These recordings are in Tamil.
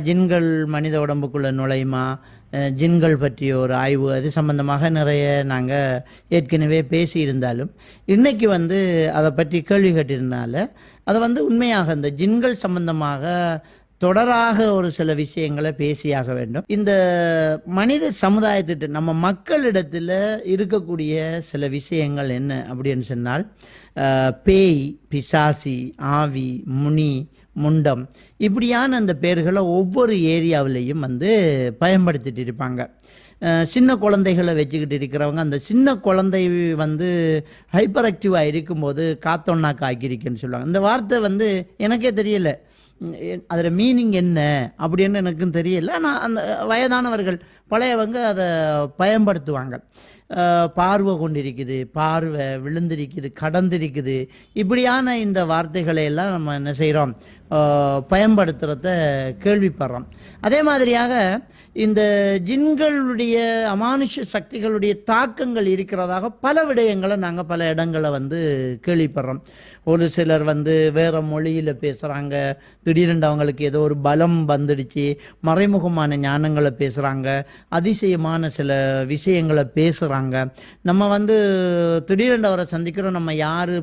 ஜின்கள் மனித உடம்புக்குள்ளே நுழையுமா, ஜின்கள் பற்றிய ஒரு ஆய்வு அது சம்பந்தமாக நிறைய நாங்கள் ஏற்கனவே பேசியிருந்தாலும் இன்றைக்கி அதை பற்றி கேள்வி கேட்டிருந்தனால அதை உண்மையாக இந்த ஜின்கள் சம்பந்தமாக தொடராக ஒரு சில விஷயங்களை பேசியாக வேண்டும். இந்த மனித சமுதாயத்திட்ட நம்ம மக்களிடத்தில் இருக்கக்கூடிய சில விஷயங்கள் என்ன அப்படின்னு சொன்னால், பேய், பிசாசி, ஆவி, முனி, முண்டம் இப்படியான அந்த பேர்களை ஒவ்வொரு ஏரியாவிலையும் பயன்படுத்திட்டு இருப்பாங்க. சின்ன குழந்தைகளை வச்சுக்கிட்டு இருக்கிறவங்க அந்த சின்ன குழந்தை ஹைப்பர் ஆக்டிவாக இருக்கும்போது காத்தொன்னாக்கு ஆக்கியிருக்குன்னு சொல்லுவாங்க. இந்த வார்த்தை எனக்கே தெரியல அதில் மீனிங் என்ன அப்படின்னு எனக்கும் தெரியல. ஆனால் அந்த வயதானவர்கள் பழையவங்க அதை பயன்படுத்துவாங்க. பார்வை கொண்டிருக்குது, பார்வை விழுந்திருக்குது, கடந்திருக்குது, இப்படியான இந்த வார்த்தைகளை எல்லாம் நம்ம என்ன செய்கிறோம், பயன்படுத்துகிறத கேள்விப்படுறோம். அதே மாதிரியாக இந்த ஜின்களுடைய அமானுஷ சக்திகளுடைய தாக்கங்கள் இருக்கிறதாக பல விடயங்களை நாங்கள் பல இடங்களை கேள்விப்படுறோம். ஒரு சிலர் வேறு மொழியில் பேசுகிறாங்க, திடீரென்று அவங்களுக்கு ஏதோ ஒரு பலம் வந்துடுச்சு, மறைமுகமான ஞானங்களை பேசுகிறாங்க, அதிசயமான சில விஷயங்களை பேசுகிறாங்க. நம்ம திடீரென்று அவரை சந்திக்கிறோம், நம்ம யார்,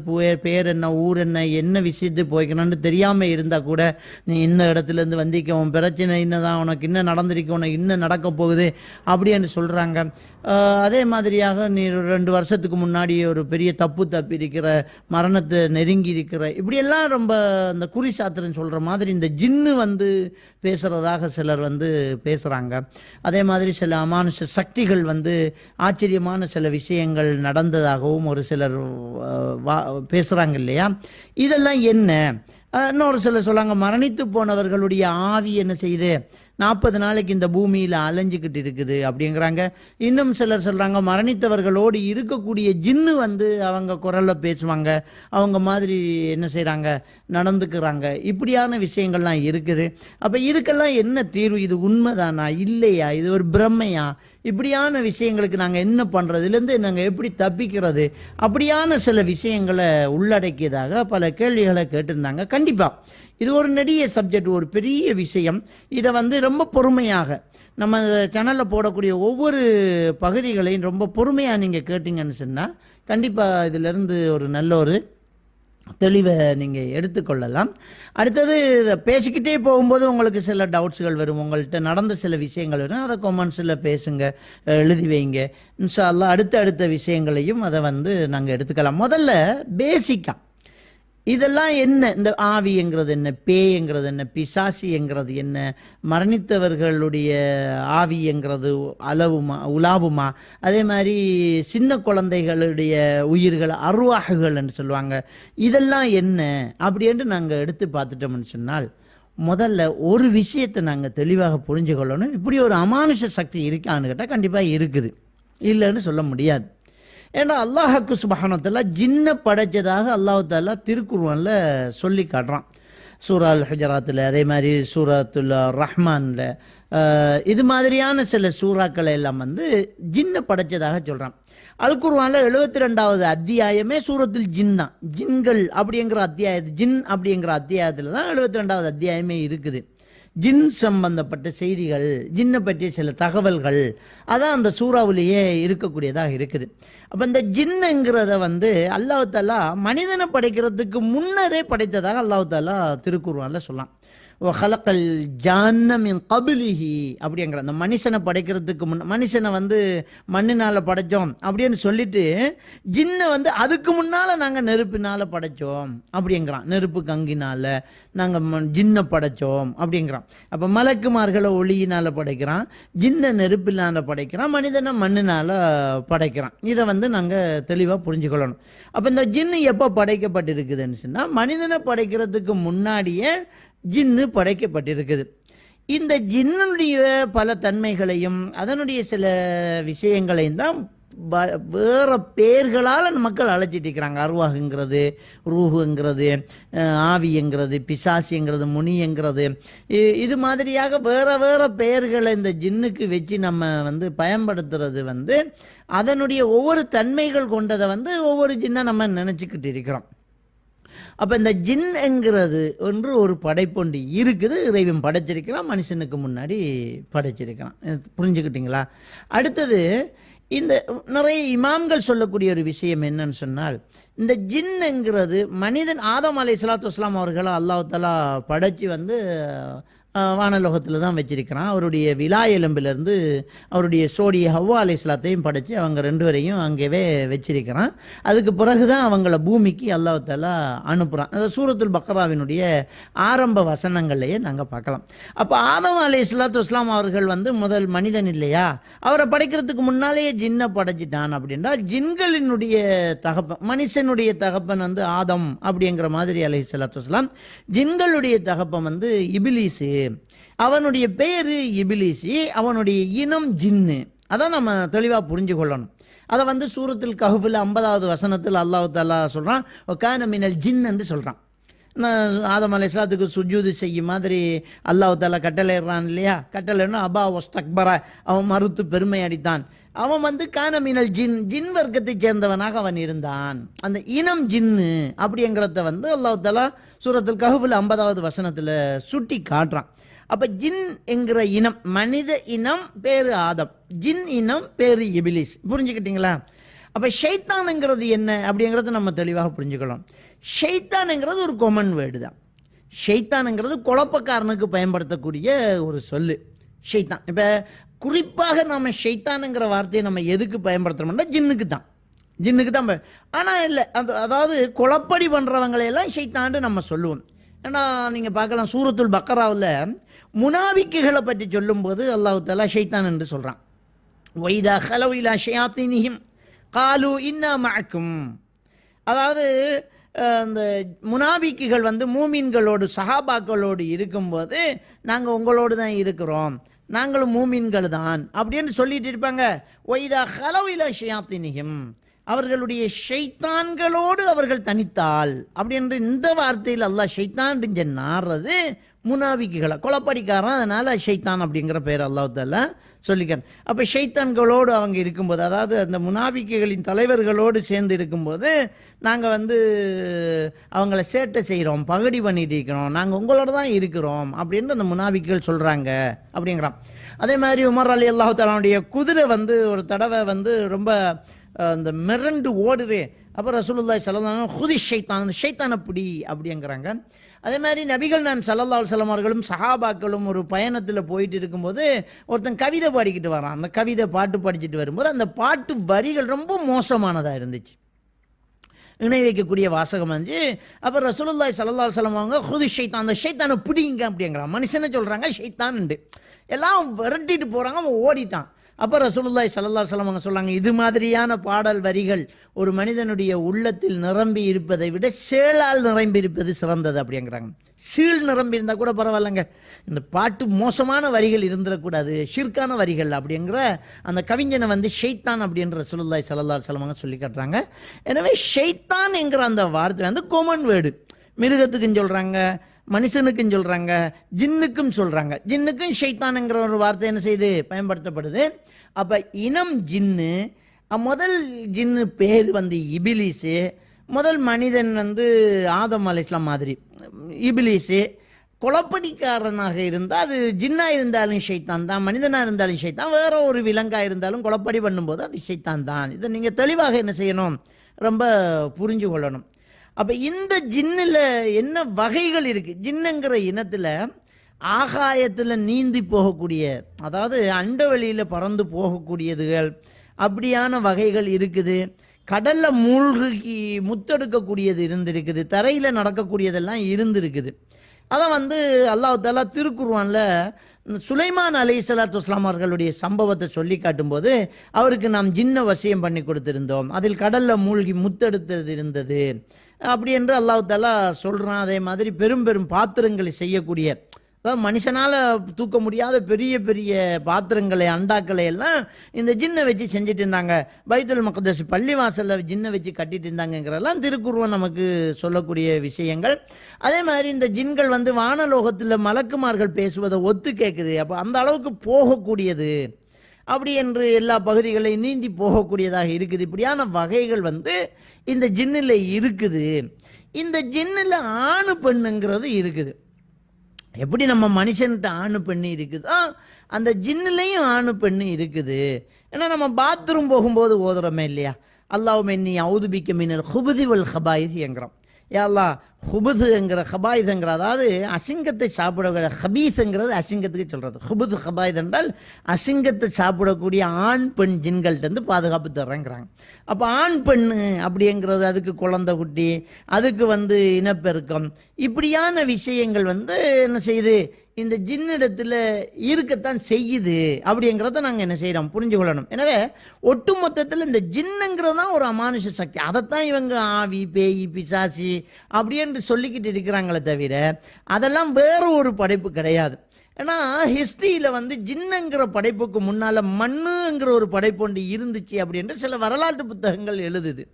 பேர் என்ன, ஊர் என்ன, என்ன விஷயத்து போய்க்கணும்னு தெரியாமல் இருந்தால் கூட நீ இந்த இடத்துலேருந்து வந்திக்க, உன் பிரச்சனை இன்னதான், உனக்கு இன்னும் நடந்திருக்கு, உனக்கு இன்னும் நடக்க போகுது அப்படின்னு சொல்கிறாங்க. அதே மாதிரியாக நீ 2 வருஷத்துக்கு முன்னாடி ஒரு பெரிய தப்பி இருக்கிற, மரணத்தை நெருங்கி இருக்கிற, இப்படியெல்லாம் ரொம்ப இந்த குறி சாத்திரன்னு சொல்கிற மாதிரி இந்த ஜின்னு பேசுகிறதாக சிலர் பேசுகிறாங்க. அதே மாதிரி சில அமானுஷ சக்திகள் ஆச்சரியமான சில விஷயங்கள் நடந்ததாகவும் ஒரு சிலர் பேசுகிறாங்க இல்லையா. இதெல்லாம் என்ன? இன்னொரு சிலர் சொல்லாங்க, மரணித்து போனவர்களுடைய ஆவி என்ன செய்யுது, 40 நாளைக்கு இந்த பூமியில் அலைஞ்சிக்கிட்டு இருக்குது அப்படிங்கிறாங்க. இன்னும் சிலர் சொல்கிறாங்க, மரணித்தவர்களோடு இருக்கக்கூடிய ஜின்னு அவங்க குரலில் பேசுவாங்க, அவங்க மாதிரி என்ன செய்கிறாங்க, நடந்துக்கிறாங்க. இப்படியான விஷயங்கள்லாம் இருக்குது. அப்போ இதுக்கெல்லாம் என்ன தீர்வு? இது உண்மைதானா இல்லையா, இது ஒரு பிரம்மையா? இப்படியான விஷயங்களுக்கு நாங்கள் என்ன பண்ணுறது, இதுலேருந்து நாங்கள் எப்படி தப்பிக்கிறது, அப்படியான சில விஷயங்களை உள்ளடக்கியதாக பல கேள்விகளை கேட்டிருந்தாங்க. கண்டிப்பாக இது ஒரு நெடிய சப்ஜெக்ட், ஒரு பெரிய விஷயம். இதை ரொம்ப பொறுமையாக நம்ம சேனலில் போடக்கூடிய ஒவ்வொரு பகுதிகளையும் ரொம்ப பொறுமையாக நீங்கள் கேட்டிங்கன்னு சொன்னால் கண்டிப்பாக இதிலிருந்து ஒரு நல்ல ஒரு தெளிவை நீங்கள் எடுத்துக்கொள்ளலாம். அடுத்தது பேசிக்கிட்டே போகும்போது உங்களுக்கு சில டவுட்ஸ்கள் வரும், உங்கள்கிட்ட நடந்த சில விஷயங்கள் வரும், அதை கமெண்ட்ஸில் பேசுங்க, எழுதி வைங்க. இன்ஷா அல்லாஹ் அடுத்த விஷயங்களையும் அதை நாங்கள் எடுத்துக்கலாம். முதல்ல பேசிக்காக இதெல்லாம் என்ன, இந்த ஆவிங்கிறது என்ன, பேய்ங்கிறது என்ன, பிசாசிங்கிறது என்ன, மரணித்தவர்களுடைய ஆவிங்கிறது உலாவுமா, அதே மாதிரி சின்ன குழந்தைகளுடைய உயிர்கள் அருவாகுகள்னு சொல்லுவாங்க, இதெல்லாம் என்ன அப்படின்னு நாங்கள் எடுத்து பார்த்துட்டோம்னு சொன்னால், முதல்ல ஒரு விஷயத்தை நாங்கள் தெளிவாக புரிஞ்சுக்கொள்ளணும். இப்படி ஒரு அமானுஷ சக்தி இருக்கான்னு கேட்டால் கண்டிப்பாக இருக்குது, இல்லைன்னு சொல்ல முடியாது. ஏன்னா அல்லாஹ்வுக்கு சுப்ஹானஹு வ தஆலா ஜின்னை படைச்சதாக அல்லாஹ் தஆலா திருக்குர்ஆன்ல சொல்லி காட்டுறான். சூரா அல் ஹுஜராத்தில், அதே மாதிரி சூரத்துல் ரஹ்மானில், இது மாதிரியான சில சூறாக்களை எல்லாம் ஜின்னை படைச்சதாக சொல்கிறான். அல் குர்ஆனில் 72வது அத்தியாயமே சூரத்துல் ஜின் தான். ஜின்கள் அப்படிங்கிற அத்தியாயத்து, ஜின் அப்படிங்கிற அத்தியாயத்தில் தான் 72வது அத்தியாயமே இருக்குது. ஜின் சம்பந்தப்பட்ட செய்திகள், ஜின்னை பற்றிய சில தகவல்கள் அதான் அந்த சூறாவிலேயே இருக்கக்கூடியதாக இருக்குது. அப்போ இந்த ஜின்னுங்கிறத அல்லாஹ் தஆலா மனிதனை படைக்கிறதுக்கு முன்னரே படைத்ததாக அல்லாஹ் தஆலா திருக்குர்ஆனில் சொல்லலாம். ஹலக்கல் ஜான்ன மின் கபிலிஹி அப்படிங்கிற அந்த மனுஷனை படைக்கிறதுக்கு மனுஷனை மண்ணினால் படைத்தோம் அப்படின்னு சொல்லிட்டு ஜின்னை அதுக்கு முன்னால் நாங்கள் நெருப்பினால் படைத்தோம் அப்படிங்கிறான். நெருப்பு கங்கினால் நாங்கள் ஜின்னை படைத்தோம் அப்படிங்கிறான். அப்போ மலக்குமார்களை ஒளியினால் படைக்கிறான், ஜின்னை நெருப்பினால் படைக்கிறான், மனிதனை மண்ணினால் படைக்கிறான். இதை நாங்கள் தெளிவாக புரிஞ்சுக்கொள்ளணும். அப்போ இந்த ஜின்னு எப்போ படைக்கப்பட்டிருக்குதுன்னு சொன்னால், மனிதனை படைக்கிறதுக்கு முன்னாடியே ஜின்னு படைக்கப்பட்டிருக்குது. இந்த ஜின்னுடைய பல தன்மைகளையும் அதனுடைய சில விஷயங்களையும் தான் வேறு பேர்களால் மக்கள் அழைச்சிட்டு இருக்கிறாங்க. அருவாகுங்கிறது, ரூஹுங்கிறது, ஆவிங்கிறது, பிசாசிங்கிறது, முனிங்கிறது, இது மாதிரியாக வேறு பெயர்களை இந்த ஜின்னுக்கு வச்சு நம்ம பயன்படுத்துறது அதனுடைய ஒவ்வொரு தன்மைகள் கொண்டதை ஒவ்வொரு ஜின்னை நம்ம நினச்சிக்கிட்டு இருக்கிறோம். அப்போ இந்த ஜின் என்கிறது ஒன்று ஒரு படைப்பொண்டு இருக்குது. இறைவன் படைச்சிருக்கலாம், மனுஷனுக்கு முன்னாடி படைச்சிருக்கலாம். புரிஞ்சுக்கிட்டீங்களா? அடுத்தது இந்த நிறைய இமாம்கள் சொல்லக்கூடிய ஒரு விஷயம் என்னன்னு சொன்னால், இந்த ஜின் என்கிறது மனிதன் ஆதம் அலைஹிஸ்ஸலாத்து வஸ்ஸலாம் அவர்களை அல்லாஹ் தஆலா படைச்சி வானலோகத்தில் தான் வச்சிருக்கிறான். அவருடைய விலா எலும்பிலிருந்து அவருடைய சோடிய ஹவ்வா அலைஹிஸ்ஸலாத்தையும் படைச்சு அவங்க 2 பேரையும் அங்கேவே வச்சிருக்கிறான். அதுக்கு பிறகு தான் அவங்கள பூமிக்கு அல்லாஹ் தஆலா அனுப்புகிறான். அது சூரத்துல் பக்ராவினுடைய ஆரம்ப வசனங்கள்லையே நாங்கள் பார்க்கலாம். அப்போ ஆதம் அலைஹிஸ்ஸலாத்து வஸ்ஸலாம் அவர்கள் முதல் மனிதன் இல்லையா, அவரை படைக்கிறதுக்கு முன்னாலேயே ஜின்னை படைச்சிட்டான். அப்படின்றால் ஜின்களினுடைய தகப்பன், மனுஷனுடைய தகப்பன் ஆதம் அப்படிங்கிற மாதிரி அலைஹிஸ்ஸலாத்து வஸ்ஸலாம். ஜின்களுடைய தகப்பன் இபிலீஸு, அவனுடைய பேரு இபிலிசி, அவனுடைய இனம் ஜின்னு. அதான் நம்ம தெளிவாக புரிஞ்சு கொள்ளணும். அதை சூரத்துல் கஹ்ஃபில் 50வது வசனத்தில் அல்லாஹ் தஆலா சொல்கிறான், கான மினல் ஜின் என்று சொல்கிறான். ஆதம் அலைஹிஸ்ஸலாத்துக்கு சுஜூது செய்யும் மாதிரி அல்லாஹ் தஆலா கட்டளையிடுறான் இல்லையா? கட்டளைன்னா அபா வஸ்தக்பர, அவன் மறுத்து பெருமை அடித்தான். அவன் கான மினல் ஜின், ஜின் வர்க்கத்தை சேர்ந்தவனாக அவன் இருந்தான். அந்த இனம் ஜின்னு அப்படிங்கிறத அல்லாஹ் தஆலா சூரத்துல் கஹ்ஃபில் 50வது வசனத்தில் சுட்டி காட்டுறான். அப்போ ஜின் என்கிற இனம், மனித இனம் பேரு ஆதம், ஜின் இனம் பேரு இபிலிஸ். புரிஞ்சுக்கிட்டீங்களா? அப்போ ஷைத்தான்ங்கிறது என்ன அப்படிங்கிறத நம்ம தெளிவாக புரிஞ்சுக்கலாம். ஷைத்தான்ங்கிறது ஒரு காமன் வேர்டு தான். ஷைத்தான்ங்கிறது குழப்பக்காரனுக்கு பயன்படுத்தக்கூடிய ஒரு சொல்லு ஷைத்தான். இப்போ குறிப்பாக நம்ம ஷைத்தானுங்கிற வார்த்தையை நம்ம எதுக்கு பயன்படுத்துகிறோம்னா ஜின்னுக்கு தான், ஜின்னுக்கு தான். ஆனால் இல்லை, அதாவது குழப்படி பண்ணுறவங்களையெல்லாம் ஷைத்தான்னு நம்ம சொல்லுவோம். ஏன்னா நீங்கள் பார்க்கலாம், சூரத்துல் பக்ராவில் முனாபிக்குகளை பற்றி சொல்லும்போது அல்லாஹ் தஆலா ஷைத்தான் என்று சொல்கிறான். வைதா ஹலவ் இலா ஷயாத்தீனிஹிம் காலு இன்னா மஅக்கும். அதாவது அந்த முனாபிக்குகள் மூமின்களோடு சஹாபாக்களோடு இருக்கும்போது நாங்கள் உங்களோடு தான் இருக்கிறோம், நாங்களும் மூமின்கள் தான் அப்படின்னு சொல்லிட்டு இருப்பாங்க. ஒய்தா ஹலவ் இலா ஷயாத்தீனிஹிம், அவர்களுடைய ஷைத்தான்களோடு அவர்கள் தனித்தால் அப்படின்ற இந்த வார்த்தையில் அல்லாஹ் ஷைத்தான் நாடுறது முனாபிக்குகளை, குழப்படிக்காரன். அதனால ஷைத்தான் அப்படிங்கிற பேர் அல்லாஹ் தஆலா சொல்லிக்கிறேன். அப்போ ஷைத்தான்களோடு அவங்க இருக்கும்போது, அதாவது அந்த முனாபிக்குகளின் தலைவர்களோடு சேர்ந்து இருக்கும்போது நாங்கள் அவங்கள சேட்டை செய்கிறோம், பகடி பண்ணிட்டு இருக்கிறோம், நாங்கள் உங்களோட தான் இருக்கிறோம் அப்படின்னு அந்த முனாபிக்குகள் சொல்கிறாங்க அப்படிங்கிறான். அதே மாதிரி உமர் அலி அல்லாஹ் தஆலாவுடைய குதிரை ஒரு தடவை ரொம்ப அந்த மிரண்டு ஓடுது. அப்போ ரசூலுல்லாஹி ஸல்லல்லாஹு அலைஹி வஸல்லம் ஹுதி ஷைத்தான், ஷைத்தானை பிடி அப்படிங்கிறாங்க. அதே மாதிரி நபிகள் நான் ஸல்லல்லாஹு அலைஹி வஸல்லம் அவர்களும் சஹாபாக்களும் ஒரு பயணத்தில் போயிட்டு இருக்கும்போது ஒருத்தன் கவிதை பாடிக்கிட்டு வரான். அந்த கவிதை பாட்டு படிச்சுட்டு வரும்போது அந்த பாட்டு வரிகள் ரொம்ப மோசமானதாக இருந்துச்சு, இணை வைக்கக்கூடிய வாசகம் இருந்துச்சு. அப்போ ரசூலுல்லாஹி ஸல்லல்லாஹு அலைஹி வஸல்லம் அவங்க ஹுதி ஷைத்தான், அந்த ஷைத்தானை பிடிங்க அப்படிங்கிறான். மனுஷனை சொல்கிறாங்க ஷைத்தான் உண்டு, எல்லாம் விரட்டிட்டு போகிறாங்க, அவன் ஓடிட்டான். அப்போ ரசூலுல்லாஹி ஸல்லல்லாஹு அலைஹி வஸல்லம் அவங்க சொன்னாங்க, இது மாதிரியான பாடல் வரிகள் ஒரு மனிதனுடைய உள்ளத்தில் நிரம்பி இருப்பதை விட சேளால் நிரம்பி இருப்பது சிறந்தது அப்படிங்கிறாங்க. சீழ் நிரம்பி இருந்தால் கூட பரவாயில்லைங்க, இந்த பாட்டு மோசமான வரிகள் இருந்துடக்கூடாது, ஷிர்கான வரிகள் அப்படிங்கிற அந்த கவிஞனை ஷைத்தான் அப்படின்ற ரசூலுல்லாஹி ஸல்லல்லாஹு அலைஹி வஸல்லம் சொல்லி காட்டுறாங்க. எனவே ஷைத்தான் என்கிற அந்த வார்த்தை காமன் வேர்டு, மிருகத்துக்குன்னு சொல்கிறாங்க, மனுஷனுக்கும் சொல்கிறாங்க, ஜின்னுக்கும் சொல்கிறாங்க. ஜின்னுக்கும் ஷைத்தானுங்கிற ஒரு வார்த்தை என்ன செய்து பயன்படுத்தப்படுது. அப்போ இனம் ஜின்னு, முதல் ஜின்னு பேர் இபிலிஸு, முதல் மனிதன் ஆதம் அலைஹிஸ்ஸலாம் மாதிரி இபிலிஸு. குழப்படிக்காரனாக இருந்தால் அது ஜின்னாக இருந்தாலும் ஷைத்தான் தான், மனிதனாக இருந்தாலும் ஷைத்தான், வேற ஒரு விலங்காக இருந்தாலும் குழப்படி பண்ணும்போது அது ஷைத்தான் தான். இதை நீங்கள் தெளிவாக என்ன செய்யணும், ரொம்ப புரிஞ்சு கொள்ளணும். அப்போ இந்த ஜின்னில் என்ன வகைகள் இருக்குது? ஜின்னுங்கிற இனத்தில் ஆகாயத்தில் நீந்தி போகக்கூடிய, அதாவது அண்டவெளியில் பறந்து போகக்கூடியதுகள் அப்படியான வகைகள் இருக்குது. கடலில் மூழ்கி முத்தெடுக்கக்கூடியது இருந்திருக்குது, தரையில் நடக்கக்கூடியதெல்லாம் இருந்திருக்குது. அதை அல்லாஹ் தஆலா திருக்குர்ஆனில் சுலைமான் அலைஹிஸ்ஸலாத்து வஸ்ஸலாம் அவர்களுடைய சம்பவத்தை சொல்லி காட்டும்போது, அவருக்கு நாம் ஜின்னை வசியம் பண்ணி கொடுத்திருந்தோம், அதில் கடலில் மூழ்கி முத்தெடுத்தது இருந்தது அப்படி என்று அல்லாஹ் தஆலா சொல்கிறான். அதே மாதிரி பெரும் பெரும் பாத்திரங்களை செய்யக்கூடிய, அதாவது மனுஷனால் தூக்க முடியாத பெரிய பெரிய பாத்திரங்களை அண்டாக்களை எல்லாம் இந்த ஜின்னை வச்சு செஞ்சுட்டு இருந்தாங்க. பைத்துல் மக்தஸ் பள்ளிவாசலில் ஜின்னை வச்சு கட்டிட்டு இருந்தாங்கிறதெல்லாம் திருக்குர்ஆன் நமக்கு சொல்லக்கூடிய விஷயங்கள். அதே மாதிரி இந்த ஜின்கள் வானலோகத்தில் மலக்குமார்கள் பேசுவதை ஒத்து கேட்குது. அப்போ அந்த அளவுக்கு போகக்கூடியது அப்படி என்று எல்லா பகுதிகளையும் நீந்தி போகக்கூடியதாக இருக்குது. இப்படியான வகைகள் இந்த ஜின்னில் இருக்குது. இந்த ஜின்னில் ஆணு பெண்ணுங்கிறது இருக்குது. எப்படி நம்ம மனுஷன்கிட்ட ஆணு பெண்ணு இருக்குதோ அந்த ஜின்னுலையும் ஆணு பெண்ணு இருக்குது. ஏன்னா நம்ம பாத்ரூம் போகும்போது ஓதுறோமே இல்லையா, அல்லாஹும்ம இன்னி அஊது பிக்க மினல் ஹுபுதி வல் ஹபாயிஸ் என்கிறோம். யா அல்லாஹ், ஹுபுதுங்கிற ஹபாயிஸ்ங்கிற, அதாவது அசிங்கத்தை சாப்பிட, ஹபீஸுங்கிறது அசிங்கத்துக்கு சொல்கிறது. ஹுபுது ஹபாயிஸ் என்றால் அசிங்கத்தை சாப்பிடக்கூடிய ஆண் பெண் ஜின்கள்கிட்ட பாதுகாப்பு தர்றேங்கிறாங்க. அப்போ ஆண் பெண்ணு அப்படிங்கிறது அதுக்கு குழந்தை குட்டி, அதுக்கு இனப்பெருக்கம், இப்படியான விஷயங்கள் என்ன செய்யுது, இந்த ஜின்னிடத்தில் இருக்கத்தான் செய்யுது. அப்படிங்கிறத நாங்கள் என்ன செய்கிறோம், புரிஞ்சு கொள்ளணும். எனவே ஒட்டு மொத்தத்தில் இந்த ஜின்னுங்கிறது தான் ஒரு அமானுஷ சக்தி. அதைத்தான் இவங்க ஆவி, பேய், பிசாசி அப்படின்னு சொல்லிக்கிட்டு இருக்கிறாங்களே தவிர அதெல்லாம் வேற ஒரு படைப்பு கிடையாது. ஏன்னா ஹிஸ்ட்ரியில் ஜின்னுங்கிற படைப்புக்கு முன்னால் மண்ணுங்கிற ஒரு படைப்பு ஒன்று இருந்துச்சு அப்படின்ற சில வரலாற்று புத்தகங்கள் எழுதுது.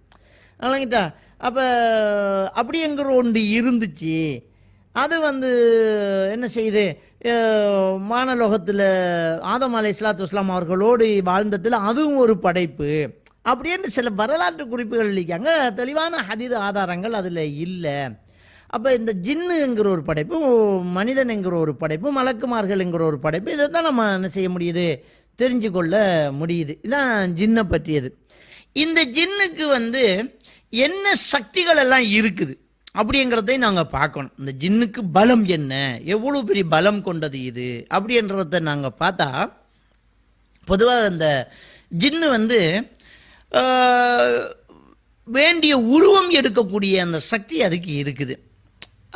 இல்லைங்கிட்டா, அப்போ அப்படிங்கிற ஒன்று இருந்துச்சு. அது என்ன செய்யுது, மானலோகத்தில் ஆதம் அலைஹிஸ்ஸலாத்து வஸ்ஸலாம் அவர்களோடு வாழ்ந்ததில் அதுவும் ஒரு படைப்பு அப்படின்னு சில வரலாற்று குறிப்புகள் இருக்காங்க. தெளிவான ஹதீஸ் ஆதாரங்கள் அதில் இல்லை. அப்போ இந்த ஜின்னுங்கிற ஒரு படைப்பு, மனிதன் என்கிற ஒரு படைப்பு, மலக்குமார்கள் என்கிற ஒரு படைப்பு, இதை தான் நம்ம என்ன செய்ய முடியுது, தெரிஞ்சு கொள்ள முடியுது. இதுதான் ஜின்னை பற்றியது. இந்த ஜின்னுக்கு என்ன சக்திகள் எல்லாம் இருக்குது அப்படிங்கிறதையும் நாங்கள் பார்க்கணும். இந்த ஜின்னுக்கு பலம் என்ன, எவ்வளோ பெரிய பலம் கொண்டது இது அப்படின்றத நாங்கள் பார்த்தா, பொதுவாக இந்த ஜின்னு வேண்டிய உருவம் எடுக்கக்கூடிய அந்த சக்தி அதுக்கு இருக்குது.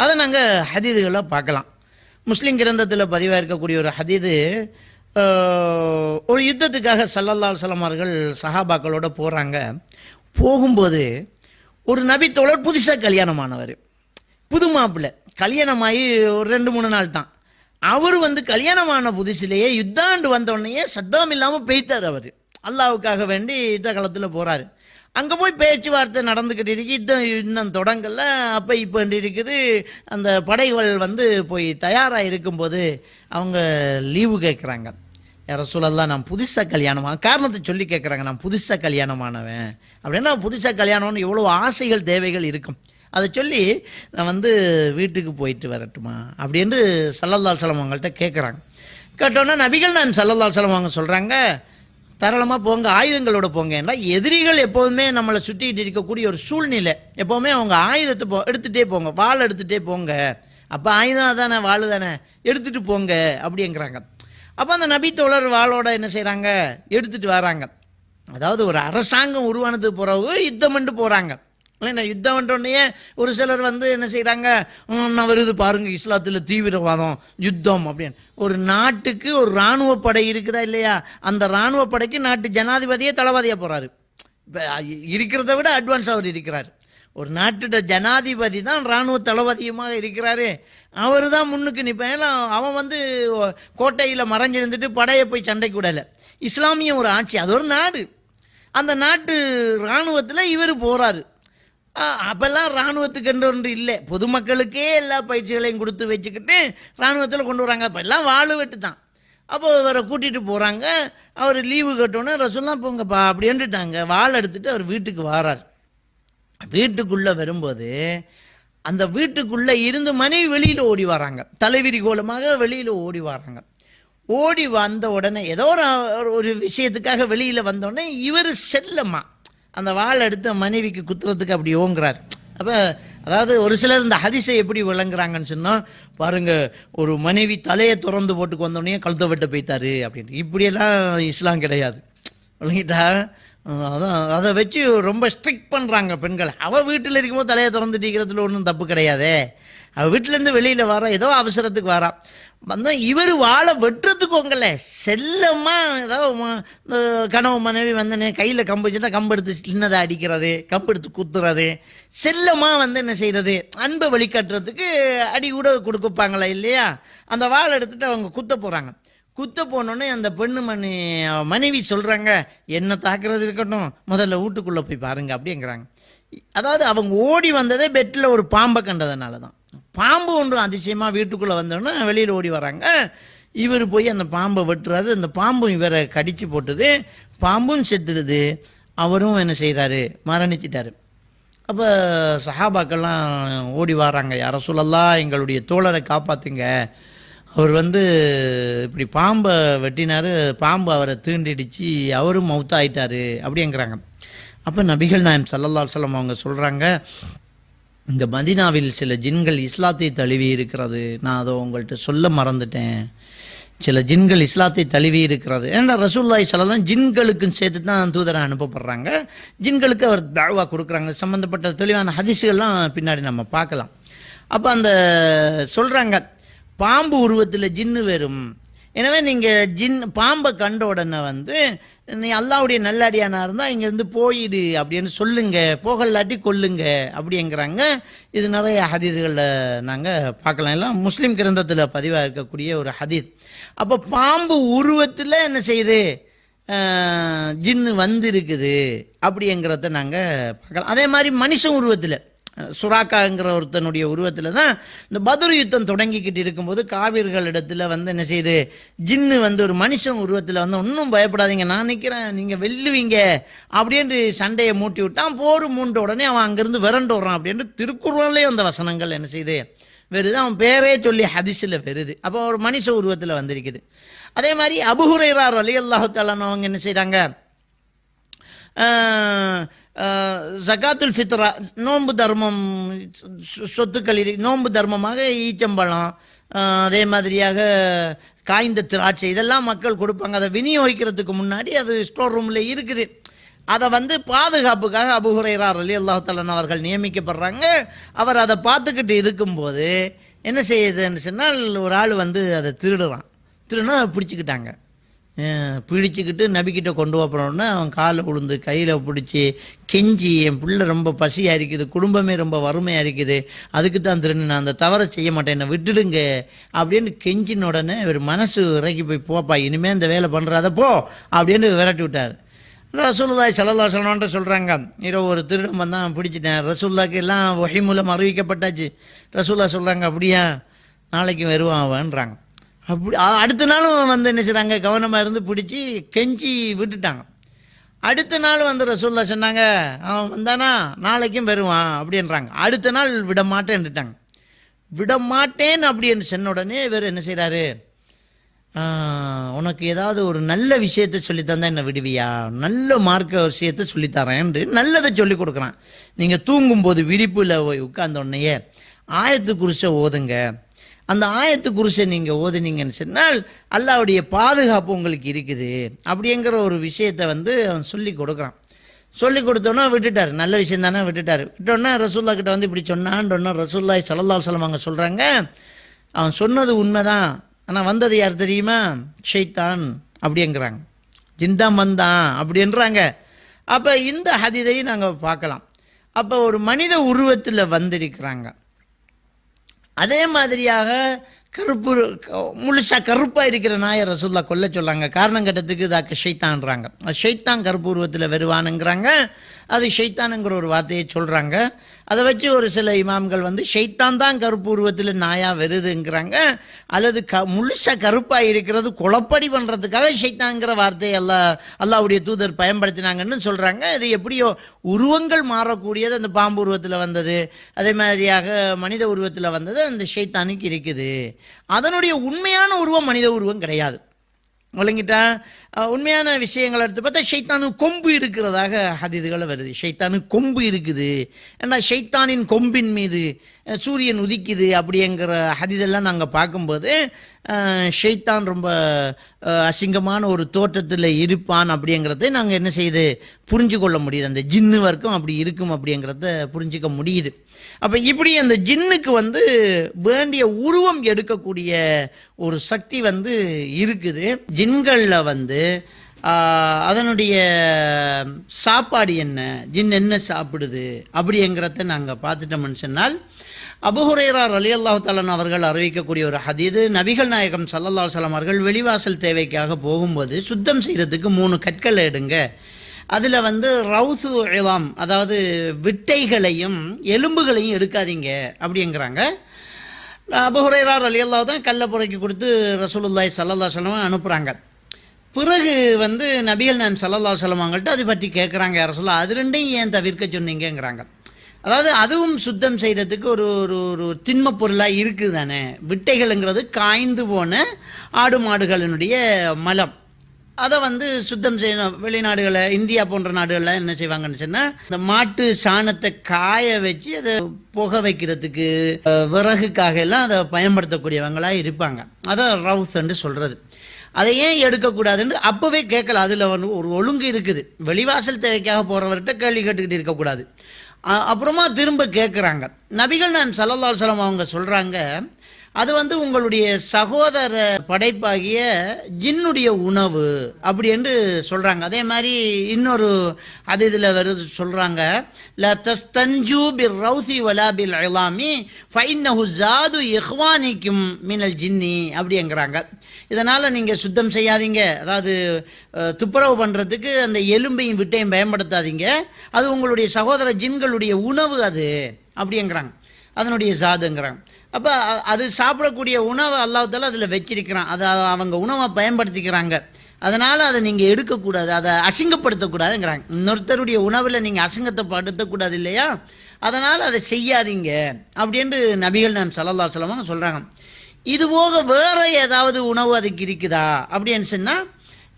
அதை நாங்கள் ஹதீதுகளாக பார்க்கலாம். முஸ்லீம் கிரந்தத்தில் பதிவாக இருக்கக்கூடிய ஒரு ஹதீது, ஒரு யுத்தத்துக்காக ஸல்லல்லாஹு அலைஹி வஸல்லம் அவர்கள் சஹாபாக்களோட போகிறாங்க. போகும்போது ஒரு நபி தோழர் புதுசாக கல்யாணமானவர், புது மாப்பிள்ளை, கல்யாணமாகி ஒரு 2-3 நாள் தான். அவர் கல்யாணமான புதுசிலேயே யுத்தாண்டு வந்தோடனே சத்தம் இல்லாமல் பெய்த்தார். அவர் அல்லாவுக்காக வேண்டி யுத்த காலத்தில் போகிறாரு. அங்கே போய் பேச்சுவார்த்தை நடந்துக்கிட்டு இருக்கு, யுத்தம் இன்னும் தொடங்கல. அப்போ இப்போ இருக்குது, அந்த படைகள் போய் தயாராக இருக்கும்போது அவங்க லீவு கேட்குறாங்க. யார் ரசூலல்லாஹ், நான் புதுசாக கல்யாணமாக, காரணத்தை சொல்லி கேட்குறாங்க, நான் புதுசாக கல்யாணமானவன் அப்படின்னா, புதுசாக கல்யாணம்னு எவ்வளோ ஆசைகள் தேவைகள் இருக்கும். அதை சொல்லி நான் வீட்டுக்கு போயிட்டு வரட்டுமா அப்படின்னு ஸல்லல்லாஹு அலைஹி வஸல்லம் அவங்கள்ட்ட கேட்குறாங்க. கேட்டோன்னா நபிகள் நான் ஸல்லல்லாஹு அலைஹி வஸல்லம் அவங்க சொல்கிறாங்க, தாராளமாக போங்க, ஆயுதங்களோட போங்க. ஏன்னா எதிரிகள் எப்போதுமே நம்மளை சுற்றிக்கிட்டு இருக்கக்கூடிய ஒரு சூழ்நிலை, எப்போவுமே அவங்க ஆயுதத்தை எடுத்துகிட்டே போங்க, வாள் எடுத்துகிட்டே போங்க. அப்போ ஆயுதம் தானே, வாள் தானே, எடுத்துகிட்டு போங்க அப்படிங்கிறாங்க. அப்போ அந்த நபி தோழர் வாளோட என்ன செய்கிறாங்க, எடுத்துகிட்டு வராங்க. அதாவது ஒரு அரசாங்கம் உருவானதுக்கு பிறகு யுத்தம் பண்ணிட்டு போகிறாங்க. இல்லைன்னா யுத்தம் பண்ணுறோடனே ஒரு சிலர் என்ன செய்கிறாங்க, நான் வருது பாருங்க இஸ்லாத்தில் தீவிரவாதம் யுத்தம் அப்படின்னு. ஒரு நாட்டுக்கு ஒரு இராணுவ படை இருக்குதா இல்லையா, அந்த இராணுவ படைக்கு நாட்டு ஜனாதிபதியே தளபதியாக போகிறாரு. இப்போ இருக்கிறத விட அட்வான்ஸ் அவர் இருக்கிறார். ஒரு நாட்டோட ஜனாதிபதி தான் இராணுவ தளபதியுமாக இருக்கிறாரு. அவர் தான் முன்னுக்கு நிற்பேன். ஏன்னா அவன் கோட்டையில் மறைஞ்சிருந்துட்டு படையை போய் சண்டைக்கு விடலை. இஸ்லாமிய ஒரு ஆட்சி, அது ஒரு நாடு. அந்த நாட்டு இராணுவத்தில் இவர் போகிறாரு. அப்போல்லாம் இராணுவத்துக்கு என்று ஒன்று இல்லை, பொதுமக்களுக்கே எல்லா பயிற்சிகளையும் கொடுத்து வச்சுக்கிட்டு இராணுவத்தில் கொண்டு வராங்க. அப்போ எல்லாம் வாழு வெட்டு தான். அப்போ இவரை கூட்டிகிட்டு போகிறாங்க. அவர் லீவு கட்டோன்னே ரசூலுல்லாஹ் போங்கப்பா அப்படின்ட்டுட்டாங்க. வாள் எடுத்துகிட்டு அவர் வீட்டுக்கு வரார். வீட்டுக்குள்ளே வரும்போது அந்த வீட்டுக்குள்ளே இருந்து மனைவி வெளியில் ஓடி வராங்க, தலைவிரி கோலமாக வெளியில் ஓடி வராங்க. ஓடி வந்த உடனே ஏதோ ஒரு விஷயத்துக்காக வெளியில் வந்தோடனே இவர் செல்லம்மா அந்த வாள் எடுத்து மனைவிக்கு குத்துறதுக்கு அப்படி ஓங்குறார். அப்போ அதாவது ஒரு சிலர் இந்த ஹதீஸை எப்படி விளங்குறாங்கன்னு சொன்னால், பாருங்கள், ஒரு மனைவி தலையை திறந்து போட்டுக்கு வந்தோடனே கழுத்தை வெட்ட போய்த்தாரு அப்படின்ட்டு. இப்படியெல்லாம் இஸ்லாம் கிடையாது, விளங்கிட்டா. அதான் அதை வச்சு ரொம்ப ஸ்ட்ரிக்ட் பண்ணுறாங்க பெண்களை. அவள் வீட்டில் இருக்கும்போது தலையை திறந்துட்டிக்கிறதுல ஒன்றும் தப்பு கிடையாதே. அவள் வீட்டிலேருந்து வெளியில் வர ஏதோ அவசரத்துக்கு வரா வந்தால் இவர் வாழை வெட்டுறதுக்கு உங்களே செல்லமாக ஏதாவது இந்த கனவு மனைவி வந்தனே கையில் கம்பு வச்சுட்டா கம்பு எடுத்து சின்னதை அடிக்கிறது, கம்பு எடுத்து குத்துறது, செல்லமாக என்ன செய்கிறது, அன்பை வழிகாட்டுறதுக்கு அடி கூட கொடுப்பாங்களா இல்லையா. அந்த வாழை எடுத்துகிட்டு அவங்க குத்த போகிறாங்க. குத்த போனோடனே அந்த மனைவி சொல்கிறாங்க, என்ன தாக்குறது இருக்கட்டும், முதல்ல வீட்டுக்குள்ளே போய் பாருங்க அப்படிங்கிறாங்க. அதாவது அவங்க ஓடி வந்ததே பெட்டில் ஒரு பாம்பை கண்டதுனால தான். பாம்பு ஒன்று அதிசயமாக வீட்டுக்குள்ளே வந்தோடனே வெளியில் ஓடி வராங்க. இவர் போய் அந்த பாம்பை வெட்டுறாரு. அந்த பாம்பும் இவரை கடித்து போட்டுது, பாம்பும் செத்துடுது, அவரும் என்ன செய்கிறாரு, மரணிச்சிட்டாரு. அப்போ சஹாபாக்கெல்லாம் ஓடி வராங்க, யார ரசூலல்லாஹ் எங்களுடைய தோழரை காப்பாற்றுங்க, அவர் வந்து இப்படி பாம்பை வெட்டினார், பாம்பு அவரை தீண்டிடுச்சு, அவரும் மௌத்தாயிட்டாரு அப்படிங்கிறாங்க. அப்போ நபிகள் நாயம் ஸல்லல்லாஹு அலைஹி வஸல்லம் அவங்க சொல்கிறாங்க, இந்த மதீனாவில் சில ஜின்கள் இஸ்லாத்தை தழுவி இருக்கிறது, நான் அதை உங்கள்கிட்ட சொல்ல மறந்துட்டேன், சில ஜின்கள் இஸ்லாத்தை தழுவி இருக்கிறது. ஏன்னா ரசூலுல்லாஹி ஸல்லல்லாஹு அலைஹி வஸல்லம் ஜின்களுக்கும் சேர்த்து தான் தூதரை அனுப்பப்படுறாங்க, ஜின்களுக்கு அவர் தாவா கொடுக்குறாங்க. சம்மந்தப்பட்ட தெளிவான ஹதீஸ்கள்லாம் பின்னாடி நம்ம பார்க்கலாம். அப்போ அந்த சொல்கிறாங்க, பாம்பு உருவத்தில் ஜின்னு வரும், எனவே நீங்கள் பாம்பை கண்ட உடனே வந்து நீ அல்லாஹ்வுடைய நல்லடியானாக இருந்தால் இங்கேருந்து போயிடு அப்படின்னு சொல்லுங்க, போகலாட்டி கொல்லுங்க அப்படிங்கிறாங்க. இது நிறைய ஹதீஸ்களில் நாங்கள் பார்க்கலாம், எல்லாம் முஸ்லீம் கிரந்தத்தில் பதிவாக இருக்கக்கூடிய ஒரு ஹதீஸ். அப்போ பாம்பு உருவத்தில் என்ன செய்யுது, ஜின்னு வந்திருக்குது அப்படிங்கிறத நாங்கள் பார்க்கலாம். அதே மாதிரி மனுஷன் உருவத்தில், சுராக்காங்கிற ஒருத்தனுடைய உருவத்தில் தான் இந்த பத்ர் யுத்தம் தொடங்கிக்கிட்டு இருக்கும்போது காவிர்களிடத்தில் வந்து என்ன செய்யுது, ஜின்னு வந்து ஒரு மனுஷன் உருவத்தில் வந்து ஒன்றும் பயப்படாதீங்க, நான் நிற்கிறேன், நீங்கள் வெல்லுவீங்க அப்படின்ட்டு சண்டையை மூட்டி விட்டான். போர் மூண்ட உடனே அவன் அங்கேருந்து விரண்டு வரான் அப்படின்ட்டு திருக்குறள்லேயே அந்த வசனங்கள் என்ன செய்யுது வருது, அவன் பேரே சொல்லி ஹதீஸில் வருது. அப்போ ஒரு மனுஷ உருவத்தில் வந்திருக்குது. அதே மாதிரி அபூ ஹுரைரா ரலியல்லாஹு தஆலா அவங்க என்ன செய்கிறாங்க, ஜகாத்துல் ஃபித்ரா நோன்பு தர்மம், சொத்துக்களில் நோன்பு தர்மமாக ஈச்சம்பழம், அதே மாதிரியாக காய்ந்த திராட்சை இதெல்லாம் மக்கள் கொடுப்பாங்க. அதை விநியோகிக்கிறதுக்கு முன்னாடி அது ஸ்டோர் ரூமில் இருக்குது. அதை வந்து பாதுகாப்புக்காக அபூ ஹுரைரா ரலியல்லாஹு தஆலா அவர்கள் நியமிக்கப்படுறாங்க. அவர் அதை பார்த்துக்கிட்டு இருக்கும்போது என்ன செய்யுதுன்னு சொன்னால், ஒரு ஆள் வந்து அதை திருடுனா பிடிச்சிக்கிட்டாங்க. பிடிச்சிக்கிட்டு நபிக்கிட்ட கொண்டு போகிறோன்னா அவன் காலை விழுந்து கையில் பிடிச்சி கெஞ்சி, என் பிள்ளை ரொம்ப பசியாக இருக்குது, குடும்பமே ரொம்ப வறுமையாக இருக்குது, அதுக்கு தான் திருடு, நான் அந்த தவறை செய்ய மாட்டேன், என்னை விட்டுடுங்க அப்படின்னு கெஞ்சின உடனே ஒரு மனசு இறக்கி போய், போப்பா இனிமேல் இந்த வேலை பண்ணுறாத போ அப்படின்னு விரட்டி விட்டார். ரசூலுல்லாஹி ஸல்லல்லாஹு அலைஹி வஸல்லம் சொல்கிறாங்க, இரவு ஒரு திருடம் வந்தான், பிடிச்சிட்டேன், ரசூலுல்லாஹ்க்கு எல்லாம் வஹி மூலம் அறிவிக்கப்பட்டாச்சு. ரசூலுல்லாஹ் சொல்கிறாங்க, அப்படியா, நாளைக்கு வருவான் அவன்றாங்க. அப்படி அடுத்த நாளும் வந்து என்ன செய்கிறாங்க, கவனமாக இருந்து பிடிச்சி கெஞ்சி விட்டுட்டாங்க. அடுத்த நாள் வந்து ரசூலுல்லாஹ் சொன்னாங்க, அவன் வந்தானா நாளைக்கும் வருவான் அப்படின்றாங்க. அடுத்த நாள் விடமாட்டேன்ட்டாங்க. விடமாட்டேன் அப்படின்னு சொன்ன உடனே இவர் என்ன செய்கிறாரு, உனக்கு ஏதாவது ஒரு நல்ல விஷயத்தை சொல்லித்தந்தா என்ன விடுவியா, நல்ல மார்க்க விஷயத்தை சொல்லித்தரேன், நல்லதை சொல்லி கொடுக்குறான். நீங்கள் தூங்கும்போது விழிப்பில் உட்கார்ந்த உடனேயே ஆயத்து குர்ஸை ஓதுங்க, அந்த ஆயத்து குர்ஸை நீங்கள் ஓதுனீங்கன்னு சொன்னால் அல்லாஹ்வுடைய பாதுகாப்பு உங்களுக்கு இருக்குது அப்படிங்கிற ஒரு விஷயத்தை வந்து அவன் சொல்லி கொடுக்குறான். சொல்லி கொடுத்தோன்னா விட்டுட்டார், நல்ல விஷயம் தானே விட்டுட்டார். விட்டோன்னா ரசூலுல்லாஹ் கிட்ட வந்து இப்படி சொன்னான்னு ரசூலுல்லாஹி ஸல்லல்லாஹு அலைஹி வஸல்லம் அவங்க சொல்கிறாங்க, அவன் சொன்னது உண்மைதான், ஆனால் வந்தது யார் தெரியுமா, ஷைத்தான் அப்படிங்கிறாங்க, ஜின்தான் வந்தான் அப்படின்றாங்க. அப்போ இந்த ஹதீஸையும் நாங்கள் பார்க்கலாம். அப்போ ஒரு மனித உருவத்தில் வந்திருக்கிறாங்க. அதே மாதிரியாக கருப்பு, முழுசாக கருப்பாக இருக்கிற நாயை ரசூலுல்லாஹ் கொல்ல சொல்லாங்க. காரணம் கட்டத்துக்கு இதாக்க ஷைத்தான்றாங்க. ஷைத்தான் கருப்பு உருவத்தில் வருவானுங்கிறாங்க. அது ஷைத்தானுங்கிற ஒரு வார்த்தையை சொல்கிறாங்க. அதை வச்சு ஒரு சில இமாம்கள் வந்து ஷைத்தான் தான் கருப்பு உருவத்தில் நாயாக வருதுங்கிறாங்க. அல்லது முழுசாக கருப்பாக இருக்கிறது குழப்படி பண்ணுறதுக்காக ஷைத்தான்கிற வார்த்தையை அல்லாஹ்வுடைய தூதர் பயன்படுத்தினாங்கன்னு சொல்கிறாங்க. இது எப்படியோ உருவங்கள் மாறக்கூடியது அந்த பாம்பு உருவத்தில் வந்தது, அதே மாதிரியாக மனித உருவத்தில் வந்தது அந்த ஷைத்தானுக்கு இருக்குது. அதனுடைய உண்மையான உருவம் மனித உருவம் கிடையாது. விளங்கிட்டா, உண்மையான விஷயங்களை எடுத்து பார்த்தா ஷைத்தானுக்கு கொம்பு இருக்கிறதாக ஹதீதுகளை வருது. ஷைத்தானுக்கு கொம்பு இருக்குது, ஏன்னா ஷைத்தானின் கொம்பின் மீது சூரியன் உதிக்குது அப்படிங்கிற ஹதீதெல்லாம் நாங்கள் பார்க்கும்போது ஷைத்தான் ரொம்ப அசிங்கமான ஒரு தோற்றத்தில் இருப்பான் அப்படிங்கிறத நாங்கள் என்ன செய்யுது புரிஞ்சு கொள்ள முடியுது. அந்த ஜின்னு வர்க்கம் அப்படி இருக்கும் அப்படிங்கிறத புரிஞ்சிக்க முடியுது. அப்போ இப்படி அந்த ஜின்னுக்கு வந்து வேண்டிய உருவம் எடுக்கக்கூடிய ஒரு சக்தி வந்து இருக்குது. ஜின்களில் வந்து அதனுடைய சாப்பாடு என்ன, ஜின் என்ன சாப்பிடுது அப்படிங்கிறத நாங்கள் பார்த்துட்டோம்னு சொன்னால், அபூ ஹுரைரா ரலியல்லாஹு தஆலா அவர்கள் அறிவிக்கக்கூடிய ஒரு ஹதீது, நபிகள் நாயகம் ஸல்லல்லாஹு அலைஹி வஸல்லம் அவர்கள் வெளிவாசல் தேவைக்காக போகும்போது சுத்தம் செய்கிறதுக்கு 3 கற்களை எடுங்க, அதில் வந்து ரவுசு இலாம், அதாவது விட்டைகளையும் எலும்புகளையும் எடுக்காதீங்க அப்படிங்கிறாங்க. அபூ ஹுரைரா ரலியல்லாஹு தான் கல்லை புறக்கி கொடுத்து ரசூலுல்லாஹி ஸல்லல்லாஹு அலைஹி வஸல்லம் அனுப்புகிறாங்க. பிறகு வந்து நபிகள் நாயகம் ஸல்லல்லாஹு அலைஹி வஸல்லம் அவங்கள்ட்ட அதை பற்றி கேட்குறாங்க, ரசூலுல்லாஹ் அது ரெண்டையும் ஏன் தவிர்க்க சொன்னீங்கிறாங்க. அதாவது அதுவும் சுத்தம் செய்கிறதுக்கு ஒரு ஒரு ஒரு திண்ம பொருளாக இருக்குது தானே. விட்டைகள்ங்கிறது காய்ந்து போன ஆடு மாடுகளினுடைய மலம். அதை வந்து சுத்தம் செய்யணும். வெளிநாடுகளை, இந்தியா போன்ற நாடுகளில் என்ன செய்வாங்கன்னு சொன்னால், இந்த மாட்டு சாணத்தை காய வச்சு அதை புகை வைக்கிறதுக்கு விறகுக்காக எல்லாம் அதை பயன்படுத்தக்கூடியவங்களாக இருப்பாங்க. அதை ரவுஸ்ன்னு சொல்கிறது. அதை ஏன் எடுக்கக்கூடாதுன்னு அப்போவே கேட்கலாம். அதில் வந்து ஒரு ஒழுங்கு இருக்குது. வெளிவாசல் தேவைக்காக போகிறவர்கிட்ட கேள்வி கேட்டுக்கிட்டு இருக்கக்கூடாது. அப்புறமா திரும்ப கேட்குறாங்க. நபிகள் நான் ஸல்லல்லாஹு அலைஹி வஸல்லம் அவங்க சொல்கிறாங்க, அது வந்து உங்களுடைய சகோதர படைப்பாகிய ஜின்னுடைய உணவு அப்படி என்று சொல்கிறாங்க. அதே மாதிரி இன்னொரு அது இதில் வருது சொல்கிறாங்க, ல தஸ்தன்ஜூ பிர் ரௌசி வலா பில் இலாமி ஃபைன்னஹு ஜாது இஹ்வானிக்கும் மினல் ஜின்னி அப்படிங்கிறாங்க. இதனால் நீங்கள் சுத்தம் செய்யாதீங்க, அதாவது துப்புரவு பண்ணுறதுக்கு அந்த எலும்பையும் விட்டையும் பயன்படுத்தாதீங்க, அது உங்களுடைய சகோதர ஜின்களுடைய உணவு அது அப்படிங்கிறாங்க, அதனுடைய ஜாதுங்கிறாங்க. அப்போ அது சாப்பிடக்கூடிய உணவை அல்லாஹ் தஆலா அதில் வச்சிருக்கிறான். அதை அவங்க உணவை பயன்படுத்திக்கிறாங்க. அதனால் அதை நீங்கள் எடுக்கக்கூடாது, அதை அசிங்கப்படுத்தக்கூடாதுங்கிறாங்க. இன்னொருத்தருடைய உணவில் நீங்கள் அசிங்கத்தை படுத்தக்கூடாது இல்லையா, அதனால் அதை செய்யாதீங்க அப்படின்னு நபிகள் நாம் ஸல்லல்லாஹு அலைஹி வஸல்லம் சொல்கிறாங்க. இது போக வேறு ஏதாவது உணவு அதுக்கு இருக்குதா அப்படின்னு சொன்னால்,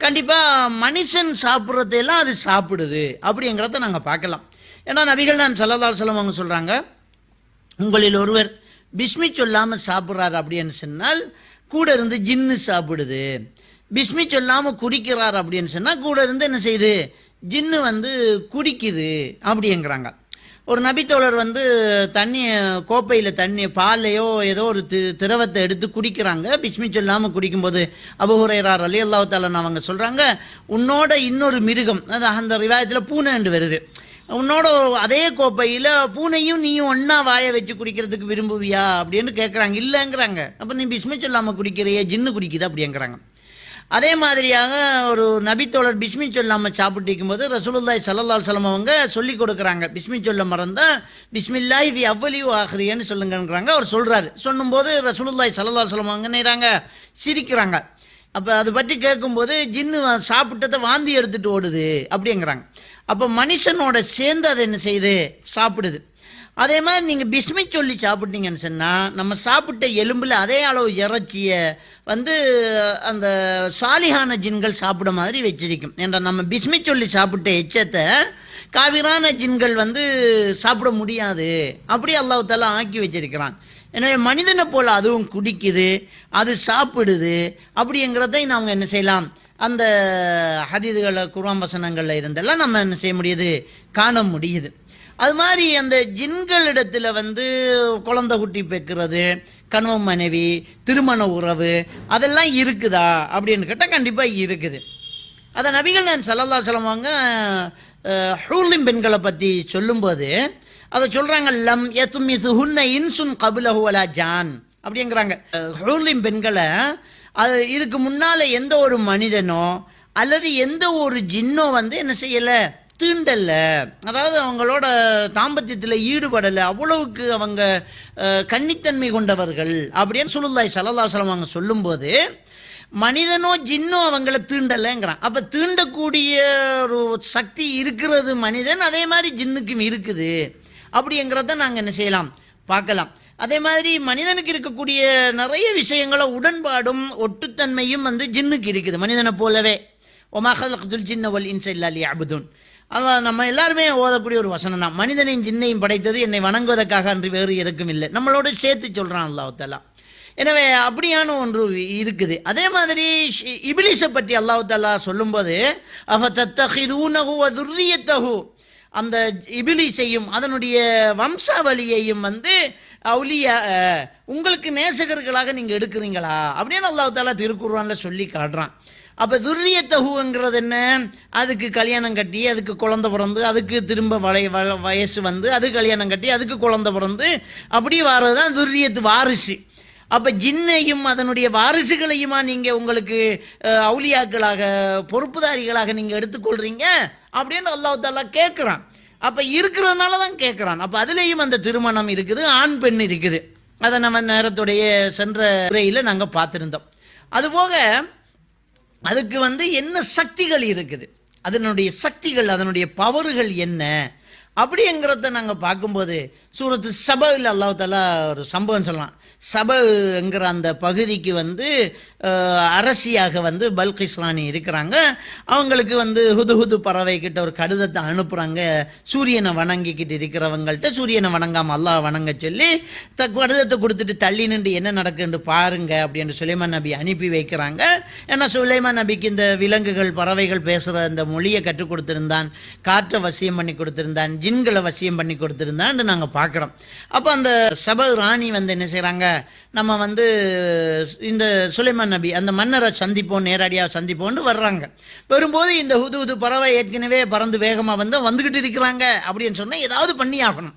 கண்டிப்பாக மனுஷன் சாப்பிட்றதையெல்லாம் அது சாப்பிடுது அப்படிங்கிறத நாங்கள் பார்க்கலாம். ஏன்னா நபிகள் நாம் ஸல்லல்லாஹு அலைஹி வஸல்லம் அவங்க சொல்கிறாங்க, உங்களில் ஒருவர் பிஸ்மி சொல்லாமல் சாப்பிட்றாரு அப்படின்னு சொன்னால் கூட இருந்து ஜின்னு சாப்பிடுது. பிஸ்மி சொல்லாமல் குடிக்கிறார் அப்படின்னு சொன்னால் கூட இருந்து என்ன செய்யுது, ஜின்னு வந்து குடிக்குது அப்படிங்கிறாங்க. ஒரு நபித்தோழர் வந்து தண்ணி கோப்பையில் தண்ணி பாலையோ ஏதோ ஒரு திரவத்தை எடுத்து குடிக்கிறாங்க. பிஸ்மி சொல்லாமல் குடிக்கும்போது அபூ ஹுரைரா ரலியல்லாஹு தஆலா அவங்க சொல்கிறாங்க, உன்னோட இன்னொரு மிருகம், அந்த ரிவாயத்தில் பூனைண்டு வருது, உன்னோட அதே கோப்பையில் பூனையும் நீயும் ஒன்றா வாயை வச்சு குடிக்கிறதுக்கு விரும்புவியா அப்படின்னு கேட்குறாங்க. இல்லைங்கிறாங்க. அப்போ நீ பிஸ்மி சொல்லாமல் குடிக்கிறையே, ஜின்னு குடிக்குது அப்படிங்கிறாங்க. அதே மாதிரியாக ஒரு நபித்தோழர் பிஸ்மி சொல்லாமல் சாப்பிட்டு இருக்கும்போது ரசூலுல்லாஹி ஸல்லல்லாஹு அலைஹி வஸல்லம் அவங்க சொல்லி கொடுக்குறாங்க, பிஸ்மி சொல்ல மறந்தா பிஸ்மில்லாஹி ஃபி அவ்வலி வ ஆஹிரின்னு சொல்லுங்கிறாங்க. அவர் சொல்கிறாரு. சொல்லும்போது ரசூலுல்லாஹி ஸல்லல்லாஹு அலைஹி வஸல்லம் அவங்க நேராங்க சிரிக்கிறாங்க. அப்போ அதை பற்றி கேட்கும்போது ஜின்னு சாப்பிட்டதை வாந்தி எடுத்துகிட்டு ஓடுது அப்படிங்கிறாங்க. அப்போ மனுஷனோட சேர்ந்து அதை என்ன செய்யுது, சாப்பிடுது. அதே மாதிரி நீங்கள் பிஸ்மி சொல்லி சாப்பிட்டீங்கன்னு சொன்னால், நம்ம சாப்பிட்ட எலும்பில் அதே அளவு இறைச்சியை வந்து அந்த சாலிஹான ஜின்கள் சாப்பிட மாதிரி வச்சிருக்கும். என்ற நம்ம பிஸ்மி சொல்லி சாப்பிட்ட எச்சத்தை காவிரான ஜின்கள் வந்து சாப்பிட முடியாது, அப்படி அல்லாஹ் தஆலா ஆக்கி வச்சிருக்கிறான். எனவே மனிதனை போல் அதுவும் குடிக்குது, அது சாப்பிடுது அப்படிங்கிறதை நாம் என்ன செய்யலாம், அந்த ஹதீதுகளை குர்ஆன் வசனங்களில் இருந்தெல்லாம் நம்ம என்ன செய்ய முடியுது, காண முடியுது. அது மாதிரி அந்த ஜின்களிடத்தில் வந்து குழந்தை குட்டி பெக்கிறது, கணவன் மனைவி, திருமண உறவு அதெல்லாம் இருக்குதா அப்படின்னு கேட்டால் கண்டிப்பாக இருக்குது. அதை நபிகள் நான் ஸல்லல்லாஹு அலைஹி வஸல்லம் அவங்க ஹூலிம் பெண்களை பற்றி சொல்லும்போது அதை சொல்கிறாங்க, லம் யத்மிஸுஹுன்ன இன்சுன் கப்லஹு வலா ஜான் அப்படிங்கிறாங்க. ஹூலிம் பெண்களை அது இதுக்கு முன்னால் எந்த ஒரு மனிதனோ அல்லது எந்த ஒரு ஜின்னோ வந்து என்ன செய்யலை, தீண்டல்ல, அதாவது அவங்களோட தாம்பத்தியத்தில் ஈடுபடலை, அவ்வளவுக்கு அவங்க கன்னித்தன்மை கொண்டவர்கள் அப்படின்னு ரசூலுல்லாஹி ஸல்லல்லாஹு அலைஹி வஸல்லம் அவங்க சொல்லும்போது மனிதனோ ஜின்னோ அவங்கள தீண்டலைங்கிறான். அப்போ தீண்டக்கூடிய ஒரு சக்தி இருக்கிறது மனிதன், அதே மாதிரி ஜின்னுக்கும் இருக்குது அப்படிங்கிறத நாங்கள் என்ன செய்யலாம், பார்க்கலாம். அதே மாதிரி மனிதனுக்கு இருக்கக்கூடிய நிறைய விஷயங்கள உடன்பாடும் ஒட்டுத்தன்மையும் வந்து ஜின்னுக்கு இருக்குது மனிதனை போலவே. ஒமா ஹலக்துல் ஜின்ன வல் இன்ஸ இல்லா லியஅ்புதூன், அதான் நம்ம எல்லாருமே ஓதக்கூடிய ஒரு வசனம் தான். மனிதனையும் ஜின்னையும் படைத்தது என்னை வணங்குவதற்காக அன்று வேறு எதுக்கும் இல்லை, நம்மளோட சேர்த்து சொல்கிறான் அல்லாஹ் தஆலா. எனவே அப்படியான ஒன்று இருக்குது. அதே மாதிரி இப்லீஸை பற்றி அல்லாஹ் தஆலா சொல்லும்போது அஃபதத்தகிதூனஹு வ துர்ரியத்தஹு, அந்த இபிலிஸையும் அதனுடைய வம்சாவளியையும் வந்து அவுலியா உங்களுக்கு நேசகர்களாக நீங்கள் எடுக்கிறீங்களா அப்படின்னு அல்லாஹ் தஆலா திருக்குர்ஆனில் சொல்லி காட்டுறான். அப்போ துர்ரியத்தஹுங்கிறது என்ன, அதுக்கு கல்யாணம் கட்டி அதுக்கு குழந்தை பிறந்து அதுக்கு திரும்ப வயசு வந்து அது கல்யாணம் கட்டி அதுக்கு குழந்தை பிறந்து அப்படி வர்றது தான் துர்ரியத்து, வாரிசு. அப்போ ஜின்னையும் அதனுடைய வாரிசுகளையுமா நீங்கள் உங்களுக்கு அவுலியாக்களாக பொறுப்புதாரிகளாக நீங்கள் எடுத்துக்கொள்கிறீங்க அப்படின்னு அல்லாஹ் தஆலா கேட்குறான். அப்போ இருக்கிறதுனால தான் கேட்குறான். அப்போ அதுலேயும் அந்த திருமணம் இருக்குது, ஆண் பெண் இருக்குது. அதை நம்ம நேரத்துடைய சென்ற உரையில் நாங்கள் பார்த்துருந்தோம். அதுபோக அதுக்கு வந்து என்ன சக்திகள் இருக்குது, அதனுடைய சக்திகள் அதனுடைய பவர்கள் என்ன அப்படிங்கிறத நாங்கள் பார்க்கும்போது சூரத்து சபையில் அல்லாஹ் தஆலா ஒரு சம்பவம் சொல்லலாம். சபைங்கிற அந்த பகுதிக்கு அரசியாக பல்கிஸ் ராணி இருக்கிறாங்க. அவங்களுக்கு ஹுது பறவை கிட்ட ஒரு கடிதத்தை அனுப்புகிறாங்க. சூரியனை வணங்கிக்கிட்டு இருக்கிறவங்கள்ட்ட சூரியனை வணங்காமல் அல்லாஹ் வணங்க சொல்லி கடிதத்தை கொடுத்துட்டு தள்ளி நின்று என்ன நடக்குன்னு பாருங்க அப்படின்னு சுலைமான் நபி அனுப்பி வைக்கிறாங்க. ஏன்னா சுலைமான் நபிக்கு இந்த விலங்குகள் பறவைகள் பேசுகிற அந்த மொழியை கற்றுக் கொடுத்துருந்தான், காற்றை வசியம் பண்ணி கொடுத்துருந்தான், ஜின்களை வசியம் பண்ணி கொடுத்துருந்தான்னு நாங்கள் பார்க்குறோம். அப்போ அந்த சபை ராணி என்ன செய்கிறாங்க, நம்ம இந்த சுலைமான் நபி அந்த மன்னரை சந்திப்போம், நேரடியாக சந்திப்போம்னு வர்றாங்க. வரும்போது இந்த ஹுது பறவை ஏற்கனவே பறந்து வேகமாக வந்துக்கிட்டு இருக்கிறாங்க அப்படின்னு சொன்னால் ஏதாவது பண்ணி ஆகணும்.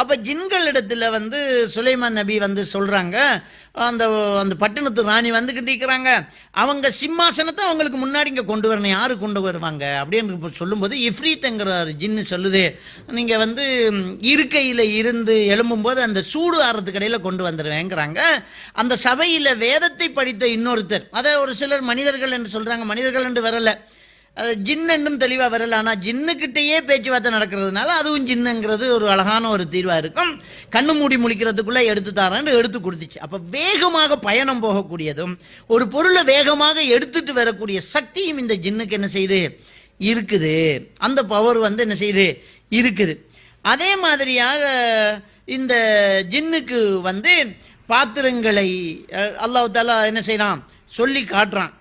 அப்போ ஜின்களிடத்தில் சுலைமான் நபி சொல்கிறாங்க, அந்த அந்த பட்டணத்து ராணி வந்துக்கிட்டு இருக்கிறாங்க, அவங்க சிம்மாசனத்தை அவங்களுக்கு முன்னாடி இங்கே கொண்டு வரணும். யார் கொண்டு வருவாங்க அப்படின்னு சொல்லும்போது இஃப்ரீத்துங்கிற ஜின்னு சொல்லுது, நீங்கள் இருக்கையில் இருந்து எழும்பும்போது அந்த சூடு ஆறதுக்கு இடையில் கொண்டு வந்துடுவேங்கிறாங்க. அந்த சபையில் வேதத்தை படித்த இன்னொருத்தர், அதை ஒரு சிலர் மனிதர்கள் என்று சொல்கிறாங்க, மனிதர்கள் என்று வரலை, ஜின் என்றும் தெளிவாக வரல. ஆனால் ஜின்னுக்கிட்டேயே பேச்சுவார்த்தை நடக்கிறதுனால அதுவும் ஜின்னுங்கிறது ஒரு அழகான ஒரு தீர்வாக இருக்கும். கண்ணு மூடி முழிக்கிறதுக்குள்ளே எடுத்து தரேன்னு எடுத்து கொடுத்துச்சு. அப்போ வேகமாக பயணம் போகக்கூடியதும் ஒரு பொருளை வேகமாக எடுத்துட்டு வரக்கூடிய சக்தியும் இந்த ஜின்னுக்கு என்ன செய்யுது, இருக்குது. அந்த பவர் என்ன செய்யுது, இருக்குது. அதே மாதிரியாக இந்த ஜின்னுக்கு பாத்திரங்களை அல்லாஹ் தஆலா என்ன செய்யலாம் சொல்லி காட்டுறான்.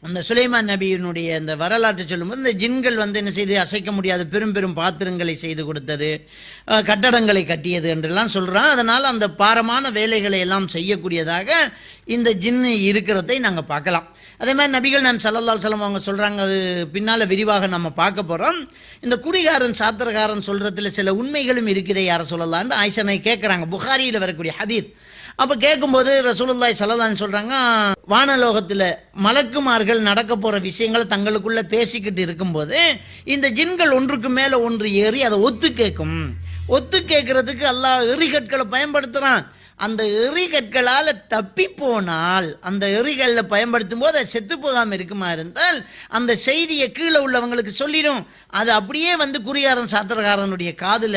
அந்த சுலைமான் நபியினுடைய இந்த வரலாற்றை சொல்லும்போது இந்த ஜின்கள் என்ன செய்து அசைக்க முடியாத பெரும் பெரும் பாத்திரங்களை செய்து கொடுத்தது, கட்டடங்களை கட்டியது என்றெல்லாம் சொல்கிறான். அதனால் அந்த பாரமான வேலைகளை எல்லாம் செய்யக்கூடியதாக இந்த ஜின்னு இருக்கிறதை நாங்கள் பார்க்கலாம். அதே மாதிரி நபிகள் நாம் ஸல்லல்லாஹு அலைஹி வஸல்லம் அவங்க சொல்கிறாங்க, அது பின்னால் விரிவாக நம்ம பார்க்க போகிறோம். இந்த குறிகாரன் சாத்திரக்காரன் சொல்கிறதுல சில உண்மைகளும் இருக்குதே யாரை சொல்லலான்னு ஆயிஷனை கேட்குறாங்க. புகாரியில் வரக்கூடிய ஹதீத். அப்போ கேட்கும்போது ரசூலுல்லாஹி ஸல்லல்லாஹு அலைஹி சொல்கிறாங்க, வானலோகத்தில் மலக்குமார்கள் நடக்க போகிற விஷயங்களை தங்களுக்குள்ளே பேசிக்கிட்டு இருக்கும்போது இந்த ஜின்கள் ஒன்றுக்கு மேலே ஒன்று ஏறி அதை ஒத்து கேட்கும். ஒத்து கேட்கறதுக்கு அல்லாஹ் எறிகற்களை பயன்படுத்துகிறான். அந்த எறிகற்களால் தப்பி போனால் அந்த எறிகளில் பயன்படுத்தும் போது அது செத்து போகாமல் இருக்குமா இருந்தால் அந்த செய்தியை கீழே உள்ளவங்களுக்கு சொல்லிடும். அது அப்படியே குறிகாரன் சாத்திரக்காரனுடைய காதில்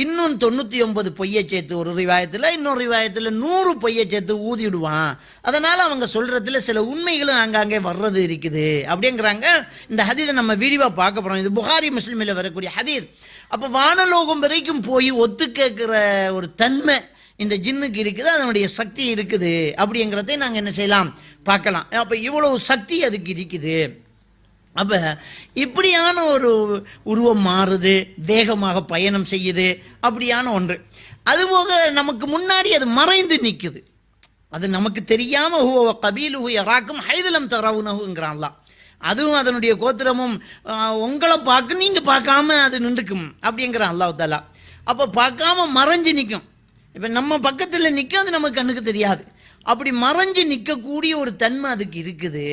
இன்னும் 99 பொய்யை சேர்த்து ஒரு ரிவாயத்தில், இன்னொரு ரிவாயத்தில் 100 பொய்யை சேர்த்து ஊதிடுவான். அதனால் அவங்க சொல்கிறதுல சில உண்மைகளும் அங்கங்கே வர்றது இருக்குது அப்படிங்கிறாங்க. இந்த ஹதீதை நம்ம விரிவாக பார்க்க போகிறோம். இது புகாரி முஸ்லிமில் வரக்கூடிய ஹதீத். அப்போ வானலோகம் வரைக்கும் போய் ஒத்து கேட்குற ஒரு தன்மை இந்த ஜின்னுக்கு இருக்குது, அதனுடைய சக்தி இருக்குது அப்படிங்கிறதை நாங்கள் என்ன செய்யலாம் பார்க்கலாம். அப்போ இவ்வளவு சக்தி அதுக்கு இருக்குது. அப்போ இப்படியான ஒரு உருவம் மாறுது, வேகமாக பயணம் செய்யுது, அப்படியான ஒன்று. அதுபோக நமக்கு முன்னாடி அது மறைந்து நிற்குது, அது நமக்கு தெரியாமல் ஹுவ கபீலு யராக்கும் ஹைதலம் தரவுனகுங்கிறான்லாம். அதுவும் அதனுடைய கோத்திரமும் உங்களை பார்க்க நீங்கள் பார்க்காம அது நின்றுக்கும் அப்படிங்கிறான் அல்லாஹ் தஆலா. அப்போ பார்க்காம மறைஞ்சு நிற்கும். இப்போ நம்ம பக்கத்தில் நிற்கும், அது நமக்கு கண்ணுக்கு தெரியாது. அப்படி மறைஞ்சு நிற்கக்கூடிய ஒரு தன்மை அதுக்கு இருக்குது.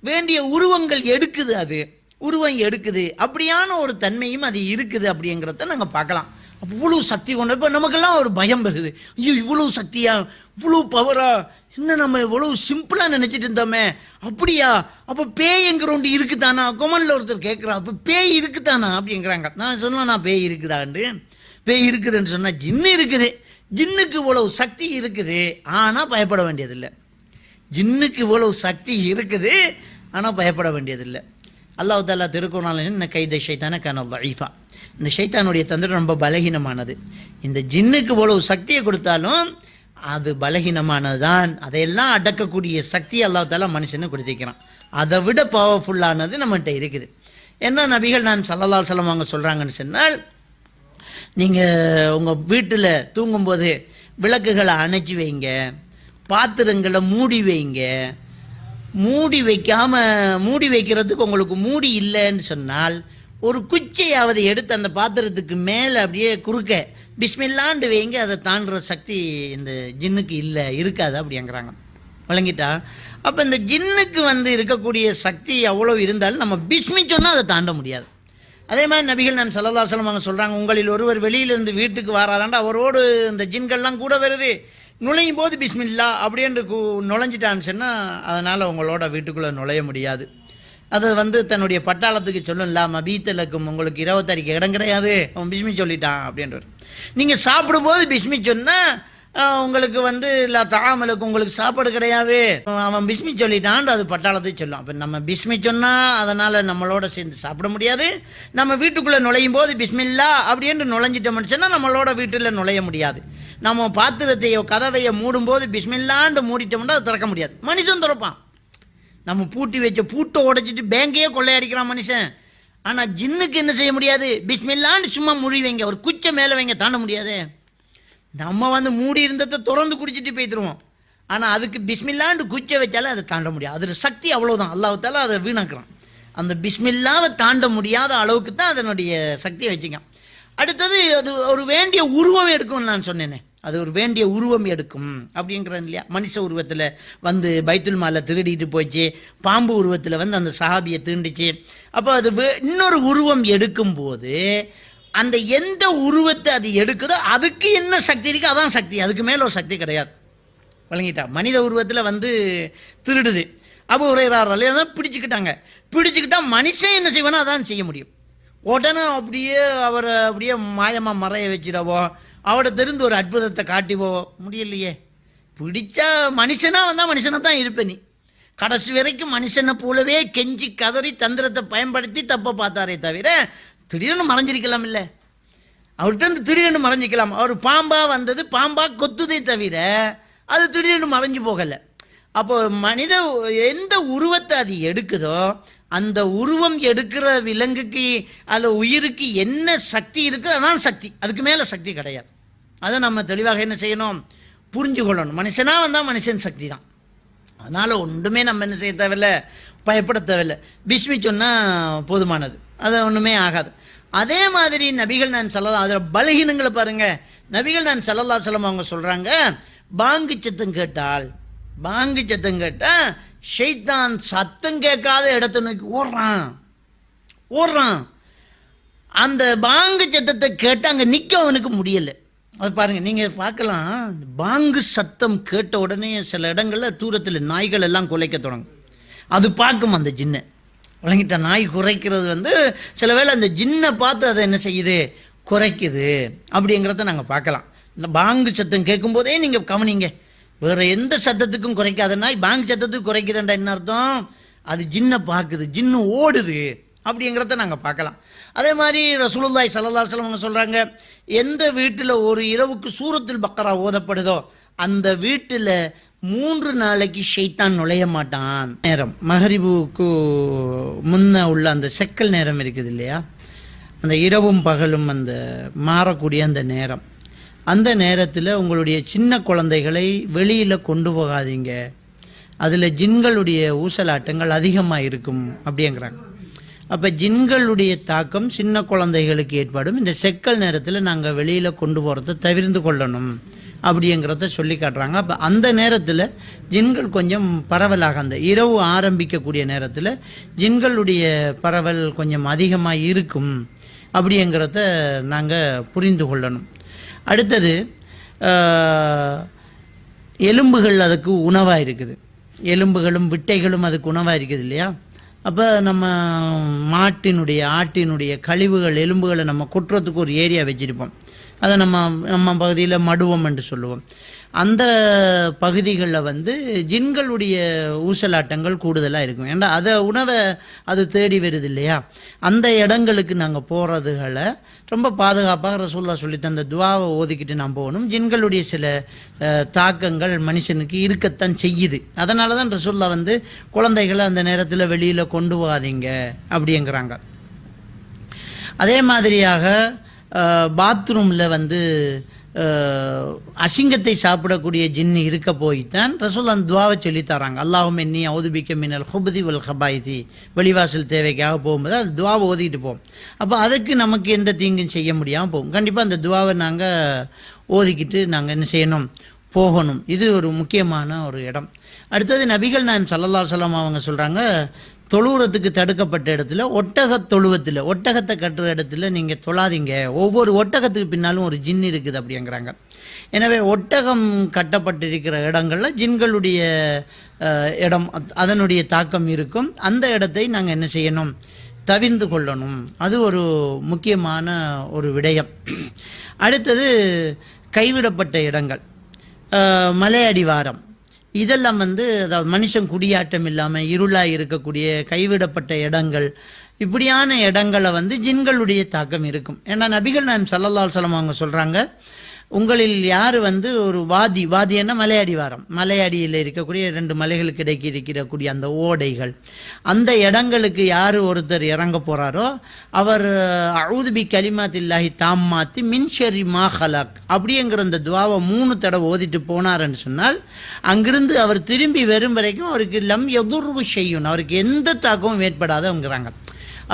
வேண்டிய உருவங்கள் எடுக்குது, அது உருவம் எடுக்குது. அப்படியான ஒரு தன்மையும் அது இருக்குது அப்படிங்கிறத நாங்கள் பார்க்கலாம். இவ்வளோ சக்தி கொண்டு இப்போ நமக்கெல்லாம் ஒரு பயம் வருது. ஐயோ இவ்வளோ சக்தியா, இவ்வளோ பவரா, இன்னும் நம்ம இவ்வளோ சிம்பிளாக நினச்சிட்டு இருந்தோமே, அப்படியா? அப்போ பேய்ங்கிற ஒன்று இருக்குதானா? கொமனில் ஒருத்தர் கேட்குறா, அப்போ பேய் இருக்குதானா அப்படிங்கிறாங்க. நான் சொன்னேன், நான் பேய் இருக்குதாண்டு. பேய் இருக்குதுன்னு சொன்னால் ஜின்னு இருக்குது. ஜின்னுக்கு இவ்வளவு சக்தி இருக்குது, ஆனால் பயப்பட வேண்டியதில்லை. ஜின்னுக்கு இவ்வளவு சக்தி இருக்குது, ஆனால் பயப்பட வேண்டியதில்லை. அல்லாஹ் தஆலா திருக்குர்ஆனில் இன்ன கைத ஷைத்தான கான தஈஃபா, இந்த ஷைத்தானுடைய தந்திரம் ரொம்ப பலகீனமானது. இந்த ஜின்னுக்கு இவ்வளவு சக்தியை கொடுத்தாலும் அது பலகீனமானது தான். அதையெல்லாம் அடக்கக்கூடிய சக்தி அல்லாஹ் தஆலா மனுஷனுக்கு கொடுத்திருக்கிறான். அதை விட பவர்ஃபுல்லானது நம்மகிட்ட இருக்குது. என்ன நபிகள் நான் ஸல்லல்லாஹு அலைஹி வஸல்லம் அவங்க சொல்கிறாங்கன்னு சொன்னால், நீங்கள் உங்கள் வீட்டில் தூங்கும்போது விளக்குகளை அணைச்சி வைங்க, பாத்திரங்களை மூடி வைங்க. மூடி வைக்கிறதுக்கு உங்களுக்கு மூடி இல்லைன்னு சொன்னால் ஒரு குச்சியாவது எடுத்து அந்த பாத்திரத்துக்கு மேலே அப்படியே குறுக்க பிஸ்மில்லாண்டு வைங்க. அதை தாண்டுற சக்தி இந்த ஜின்னுக்கு இருக்காது அப்படிங்கிறாங்க. வழங்கிட்டா? அப்போ இந்த ஜின்னுக்கு இருக்கக்கூடிய சக்தி அவ்வளோ இருந்தாலும் நம்ம பிஸ்மி சொன்னால் அதை தாண்ட முடியாது. அதே மாதிரி நபிகள் நான் ஸல்லல்லாஹு அலைஹி வஸல்லம் அவங்க சொல்கிறாங்க, உங்களில் ஒருவர் வெளியிலிருந்து வீட்டுக்கு வராதாண்டா, அவரோடு இந்த ஜின்கள்லாம் கூட வருது, நுழையும் போது பிஸ்மில்லா அப்படின்ட்டு நுழைஞ்சிட்டான்னு சொன்னால் அதனால் உங்களோட வீட்டுக்குள்ளே நுழைய முடியாது. அது வந்து தன்னுடைய பட்டாளத்துக்கு சொல்லும்ல, மபீத்தலுக்கும் உங்களுக்கு 26 இடம் கிடையாது, அவன் பிஸ்மி சொல்லிட்டான் அப்படின்றார். நீங்கள் சாப்பிடும்போது பிஸ்மி சொன்னால் உங்களுக்கு வந்து இல்லை தாமலுக்கு உங்களுக்கு சாப்பாடு கிடையாது, அவன் பிஸ்மி சொல்லிட்டான், அது பட்டாளத்துக்கு சொல்லும். அப்போ நம்ம பிஸ்மி சொன்னால் அதனால் நம்மளோட சேர்ந்து சாப்பிட முடியாது. நம்ம வீட்டுக்குள்ளே நுழையும் போது பிஸ்மில்லா அப்படின்னு நுழைஞ்சிட்டோம்னு சொன்னால் நம்மளோட வீட்டில் நுழைய முடியாது. நம்ம பாத்திரத்தையோ கதவையை மூடும்போது பிஸ்மில்லான்னு மூடிட்டோம்னா அது திறக்க முடியாது. மனுஷன் திறப்பான். நம்ம பூட்டி வச்ச பூட்டை உடைச்சிட்டு பேங்கையே கொள்ளையடிக்கிறான் மனுஷன். ஆனால் ஜின்னுக்கு என்ன செய்ய முடியாது? பிஸ்மில்லான்னு சும்மா மூடி வைங்க, ஒரு குச்சை மேலே வைங்க, தாண்ட முடியாது. நம்ம வந்து மூடி இருந்ததை திறந்து குடிச்சிட்டு போய்த்துருவோம். ஆனால் அதுக்கு பிஸ்மில்லான்னு குச்சை வச்சாலே அதை தாண்ட முடியாது. அதில் சக்தி அவ்வளோதான். அல்லாஹ்தால அதை வீணாக்குறான். அந்த பிஸ்மில்லாவை தாண்ட முடியாத அளவுக்கு தான் அதனுடைய சக்தியை வச்சுக்கான். அடுத்தது அது ஒரு வேண்டிய உருவம் எடுக்கும்னு நான் சொன்னேனே, அது ஒரு வேண்டிய உருவம் எடுக்கும் அப்படிங்கிறேன் இல்லையா. மனுஷ உருவத்தில் வந்து பைத்துல் மாலை திருடிட்டு போச்சு, பாம்பு உருவத்தில் வந்து அந்த சஹாபியை தீண்டுச்சு. அப்போ அது இன்னொரு உருவம் எடுக்கும்போது அந்த எந்த உருவத்தை அது எடுக்குதோ அதுக்கு என்ன சக்தி இருக்குது, அதான் சக்தி. அதுக்கு மேலே ஒரு சக்தி கிடையாது. வழங்கிட்டா மனித உருவத்தில் வந்து திருடுது, அபூ ஹுரைரா ரலியல்லாஹு அன்ஹு பிடிச்சிக்கிட்டாங்க. பிடிச்சிக்கிட்டா மனுஷன் என்ன செய்வானோ அதான் செய்ய முடியும். உடனே அப்படியே அவரை அப்படியே மாயமாக மறைய வச்சிடவோ, அவட தெரிந்து ஒரு அற்புதத்தை காட்டிவோ முடியலையே. பிடிச்சா மனுஷனாக வந்தால் மனுஷனை தான் இருப்ப. நீ கடைசி வரைக்கும் மனுஷனை போலவே கெஞ்சி கதறி தந்திரத்தை பயன்படுத்தி தப்பை பார்த்தாரே தவிர திடீர்னு மறைஞ்சிருக்கலாம். இல்லை, அவர்கிட்ட இருந்து திடீர்னு மறைஞ்சிக்கலாம். அவர் பாம்பாக வந்தது பாம்பாக கொத்துதே தவிர அது திடீர்னு மறைஞ்சு போகலை. அப்போ மனித எந்த உருவத்தை அது எடுக்குதோ அந்த உருவம் எடுக்கிற விலங்குக்கு அல்ல உயிருக்கு என்ன சக்தி இருக்குது அதான் சக்தி. அதுக்கு மேலே சக்தி கிடையாது. அதை நம்ம தெளிவாக என்ன செய்யணும், புரிஞ்சு கொள்ளணும். மனுஷனாக வந்தால் மனுஷன் சக்தி தான். அதனால் ஒன்றுமே நம்ம என்ன செய்ய தேவையில்லை, பயப்பட தேவையில்லை. பிஸ்மி சொன்னால் போதுமானது, அது ஒன்றுமே ஆகாது. அதே மாதிரி நபிகள் நான் சொல்லலாம், அதில் பலகீனங்களை பாருங்கள். நபிகள் நான் ஸல்லல்லாஹு அலைஹி வஸல்லம் அவங்க சொல்கிறாங்க, பாங்கு சத்தம் கேட்டால், பாங்கு சத்தம் கேட்டால் ஷைத்தான் சத்தம் கேட்காத இடத்த நோக்கி ஓடுறான். அந்த பாங்கு சத்தத்தை கேட்டு அங்கே நிற்க அவனுக்கு முடியலை. அது பாருங்கள், நீங்கள் பார்க்கலாம். பாங்கு சத்தம் கேட்ட உடனே சில இடங்களில் தூரத்தில் நாய்கள் எல்லாம் குலைக்க தொடங்கும். அது பார்க்கும் அந்த ஜின்னை. வழங்கிட்ட நாய் குறைக்கிறது வந்து சில வேளை அந்த ஜின்னை பார்த்து அதை என்ன செய்யுது, குறைக்குது அப்படிங்கிறத நாங்கள் பார்க்கலாம். இந்த பாங்கு சத்தம் கேட்கும்போதே நீங்கள் கவனிங்க. வேறு எந்த சத்தத்துக்கும் குறைக்காத நாய் பாங்கு சத்தத்துக்கு குறைக்குதுன்றா என்ன அர்த்தம்? அது ஜின்னை பார்க்குது, ஜின்னு ஓடுது அப்படிங்கிறத நாங்கள் பார்க்கலாம். அதே மாதிரி ரசூலுல்லாஹி ஸல்லல்லாஹு அலைஹி வஸல்லம் சொல்கிறாங்க, எந்த வீட்டில் ஒரு இரவுக்கு சூரத்துல் பக்கரா ஓதப்படுதோ அந்த வீட்டில் 3 நாளைக்கு ஷைத்தான் நுழைய மாட்டான். நேரம் மகரிபுக்கு முன்ன உள்ள அந்த செக்கல் நேரம் இருக்குது இல்லையா, அந்த இரவும் பகலும் அந்த மாறக்கூடிய அந்த நேரம், அந்த நேரத்தில் உங்களுடைய சின்ன குழந்தைகளை வெளியில் கொண்டு போகாதீங்க, அதில் ஜின்களுடைய ஊசலாட்டங்கள் அதிகமாக இருக்கும் அப்படிங்கிறாங்க. அப்போ ஜின்களுடைய தாக்கம் சின்ன குழந்தைகளுக்கு ஏற்படும். இந்த செக்கல் நேரத்தில் நாங்கள் வெளியில் கொண்டு போகிறத தவிர்த்து கொள்ளணும் அப்படிங்கிறத சொல்லி காட்டுறாங்க. அப்போ அந்த நேரத்தில் ஜின்கள் கொஞ்சம் பரவலாக, அந்த இரவு ஆரம்பிக்கக்கூடிய நேரத்தில் ஜின்களுடைய பரவல் கொஞ்சம் அதிகமாக இருக்கும் அப்படிங்கிறத நாங்கள் புரிந்து கொள்ளணும். அடுத்தது எலும்புகள் அதுக்கு உணவாக இருக்குது, எலும்புகளும் விட்டைகளும் அதுக்கு உணவாக இருக்குது இல்லையா. அப்போ நம்ம ஆட்டினுடைய கழிவுகள் எலும்புகளை நம்ம கொட்டுறதுக்கு ஒரு ஏரியா வச்சுருப்போம். அதை நம்ம பகுதியில் மடுவம் என்று சொல்லுவோம். அந்த பகுதிகளில் வந்து ஜின்களுடைய ஊசலாட்டங்கள் கூடுதலாக இருக்கும். ஏன்னா அதை உணவை அது தேடி வருது இல்லையா. அந்த இடங்களுக்கு நாங்கள் போகிறதுகளை ரொம்ப பாதுகாப்பாக ரசூலுல்லாஹ் சொல்லி தந்த துவாவை ஓதிக்கிட்டு நாம் போகணும். ஜின்களுடைய சில தாக்கங்கள் மனுஷனுக்கு இருக்கத்தான் செய்யுது. அதனால தான் ரசூலுல்லாஹ் வந்து குழந்தைகளை அந்த நேரத்தில் வெளியில் கொண்டு போகாதீங்க அப்படிங்கிறாங்க. அதே மாதிரியாக பாத்ரூமில் வந்து அசிங்கத்தை சாப்பிடக்கூடிய ஜின்னு இருக்க போய்த்தான் ரசூலுல்லாஹ் அந்த துவாவை சொல்லி தராங்க. அல்லாஹும்ம இன்னி அஊது பிக்க மினல் ஹுப்தி வல் ஹபாயிதி. வெளிவாசல் தேவைக்காக போகும்போது அது துவாவை ஓதிக்கிட்டு போவோம். அப்போ அதுக்கு நமக்கு எந்த தீங்கும் செய்ய முடியாமல் போகும். கண்டிப்பாக அந்த துவாவை நாங்கள் ஓதிக்கிட்டு நாங்கள் என்ன செய்யணும், போகணும். இது ஒரு முக்கியமான ஒரு இடம். அடுத்தது நபிகள் நாயகம் ஸல்லல்லாஹு அலைஹி வஸல்லம் அவங்க சொல்கிறாங்க, தொழுவுறதுக்கு தடுக்கப்பட்ட இடத்துல தொழுவத்தில் ஒட்டகத்தை கட்டுற இடத்துல நீங்கள் தொழாதீங்க, ஒவ்வொரு ஒட்டகத்துக்கு பின்னாலும் ஒரு ஜின் இருக்குது அப்படிங்கிறாங்க. எனவே ஒட்டகம் கட்டப்பட்டிருக்கிற இடங்களில் ஜின்களுடைய இடம், அதனுடைய தாக்கம் இருக்கும். அந்த இடத்தை நாங்கள் என்ன செய்யணும், தவிர்ந்து கொள்ளணும். அது ஒரு முக்கியமான ஒரு விடயம். அடுத்தது கைவிடப்பட்ட இடங்கள், மலை அடிவாரம், இதெல்லாம் அதாவது மனுஷன் குடியாட்டம் இல்லாமல் இருளாக இருக்கக்கூடிய கைவிடப்பட்ட இடங்கள், இப்படியான இடங்களை ஜின்களுடைய தாக்கம் இருக்கும். ஏன்னா நபிகள் நாயகம் ஸல்லல்லாஹு அலைஹி வஸல்லம் அவங்க சொல்கிறாங்க, உங்களில் யார் ஒரு வாதி என்ன மலையடிவாரம், மலையடியில் இருக்கக்கூடிய 2 மலைகளுக்கு இடைக்கு இருக்கக்கூடிய அந்த ஓடைகள், அந்த இடங்களுக்கு யார் ஒருத்தர் இறங்க போகிறாரோ அவர் அஊது பி கலிமாத்தில்லாஹி தாம்மாத்தி மின் ஷர்ரி மா ஹலக் அப்படிங்கிற அந்த துவாவை 3 தடவை ஓதிட்டு போனார்ன்னு சொன்னால் அங்கிருந்து அவர் திரும்பி வரும் வரைக்கும் அவருக்கு லம் யதுர்ரு ஷையுன், அவருக்கு எந்த தாக்கமும் ஏற்படாதவங்கிறாங்க.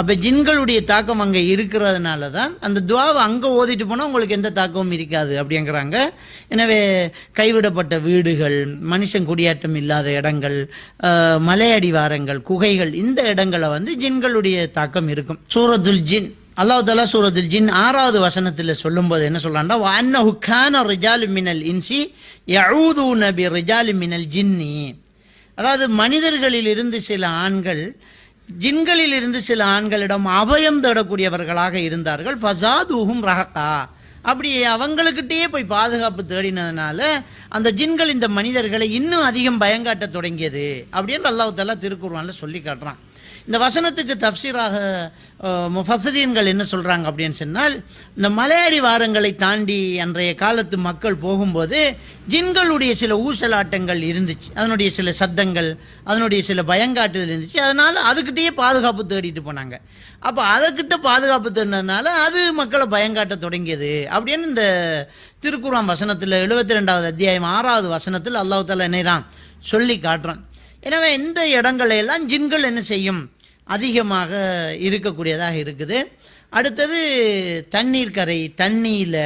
அப்போ ஜின்களுடைய தாக்கம் அங்கே இருக்கிறதுனால தான் அந்த துவாவை அங்கே ஓதிட்டு போனால் உங்களுக்கு எந்த தாக்கமும் இருக்காது அப்படிங்கிறாங்க. எனவே கைவிடப்பட்ட வீடுகள், மனுஷன் குடியாட்டம் இல்லாத இடங்கள், மலையடிவாரங்கள், குகைகள், இந்த இடங்களை ஜின்களுடைய தாக்கம் இருக்கும். சூரத்துல் ஜின், அல்லாஹ் தஆலா சூரத்துல் ஜின் 6வது வசனத்தில் சொல்லும்போது என்ன சொல்றான்டா, வஅன்னஹு கான ரிஜாலு மினல் இன்சி யஊதுன பி ரிஜாலி மினல் ஜின்னி, அதாவது மனிதர்களில் இருந்து சில ஆண்கள் ஜின்களில் இருந்து சில ஆண்களிடம் அபயம் தேடக்கூடியவர்களாக இருந்தார்கள். ஃபஸாதுஹும் ரஹகா, அப்படி அவங்களுக்கிட்டே போய் பாதுகாப்பு தேடினதுனால அந்த ஜின்கள் இந்த மனிதர்களை இன்னும் அதிகம் பயங்காட்ட தொடங்கியது அப்படின்னு அல்லாஹ் தஆலா திருக்குர்ஆனில் சொல்லி காட்டுறான். இந்த வசனத்துக்கு தஃப்சீராக முஃபஸ்ஸிரீன்கள் என்ன சொல்கிறாங்க அப்படின்னு சொன்னால், இந்த மலையடி வாரங்களை தாண்டி அன்றைய காலத்து மக்கள் போகும்போது ஜின்களுடைய சில ஊசலாட்டங்கள் இருந்துச்சு, அதனுடைய சில சத்தங்கள், அதனுடைய சில பயங்காட்டுதல் இருந்துச்சு. அதனால் அதுக்கிட்டேயே பாதுகாப்பு தேடிட்டு போனாங்க. அப்போ அதுக்கிட்ட பாதுகாப்பு தேடினதுனால அது மக்களை பயங்காட்ட தொடங்கியது அப்படின்னு இந்த திருக்குர்ஆன் வசனத்தில் 72வது அத்தியாயம் 6வது வசனத்தில் அல்லாஹ் தஆலா என்னைதான் சொல்லி காட்டுறான். எனவே இந்த இடங்களையெல்லாம் ஜின்கள் என்ன செய்யும், அதிகமாக இருக்கக்கூடியதாக இருக்குது. அடுத்தது தண்ணீர் கரை, தண்ணியில்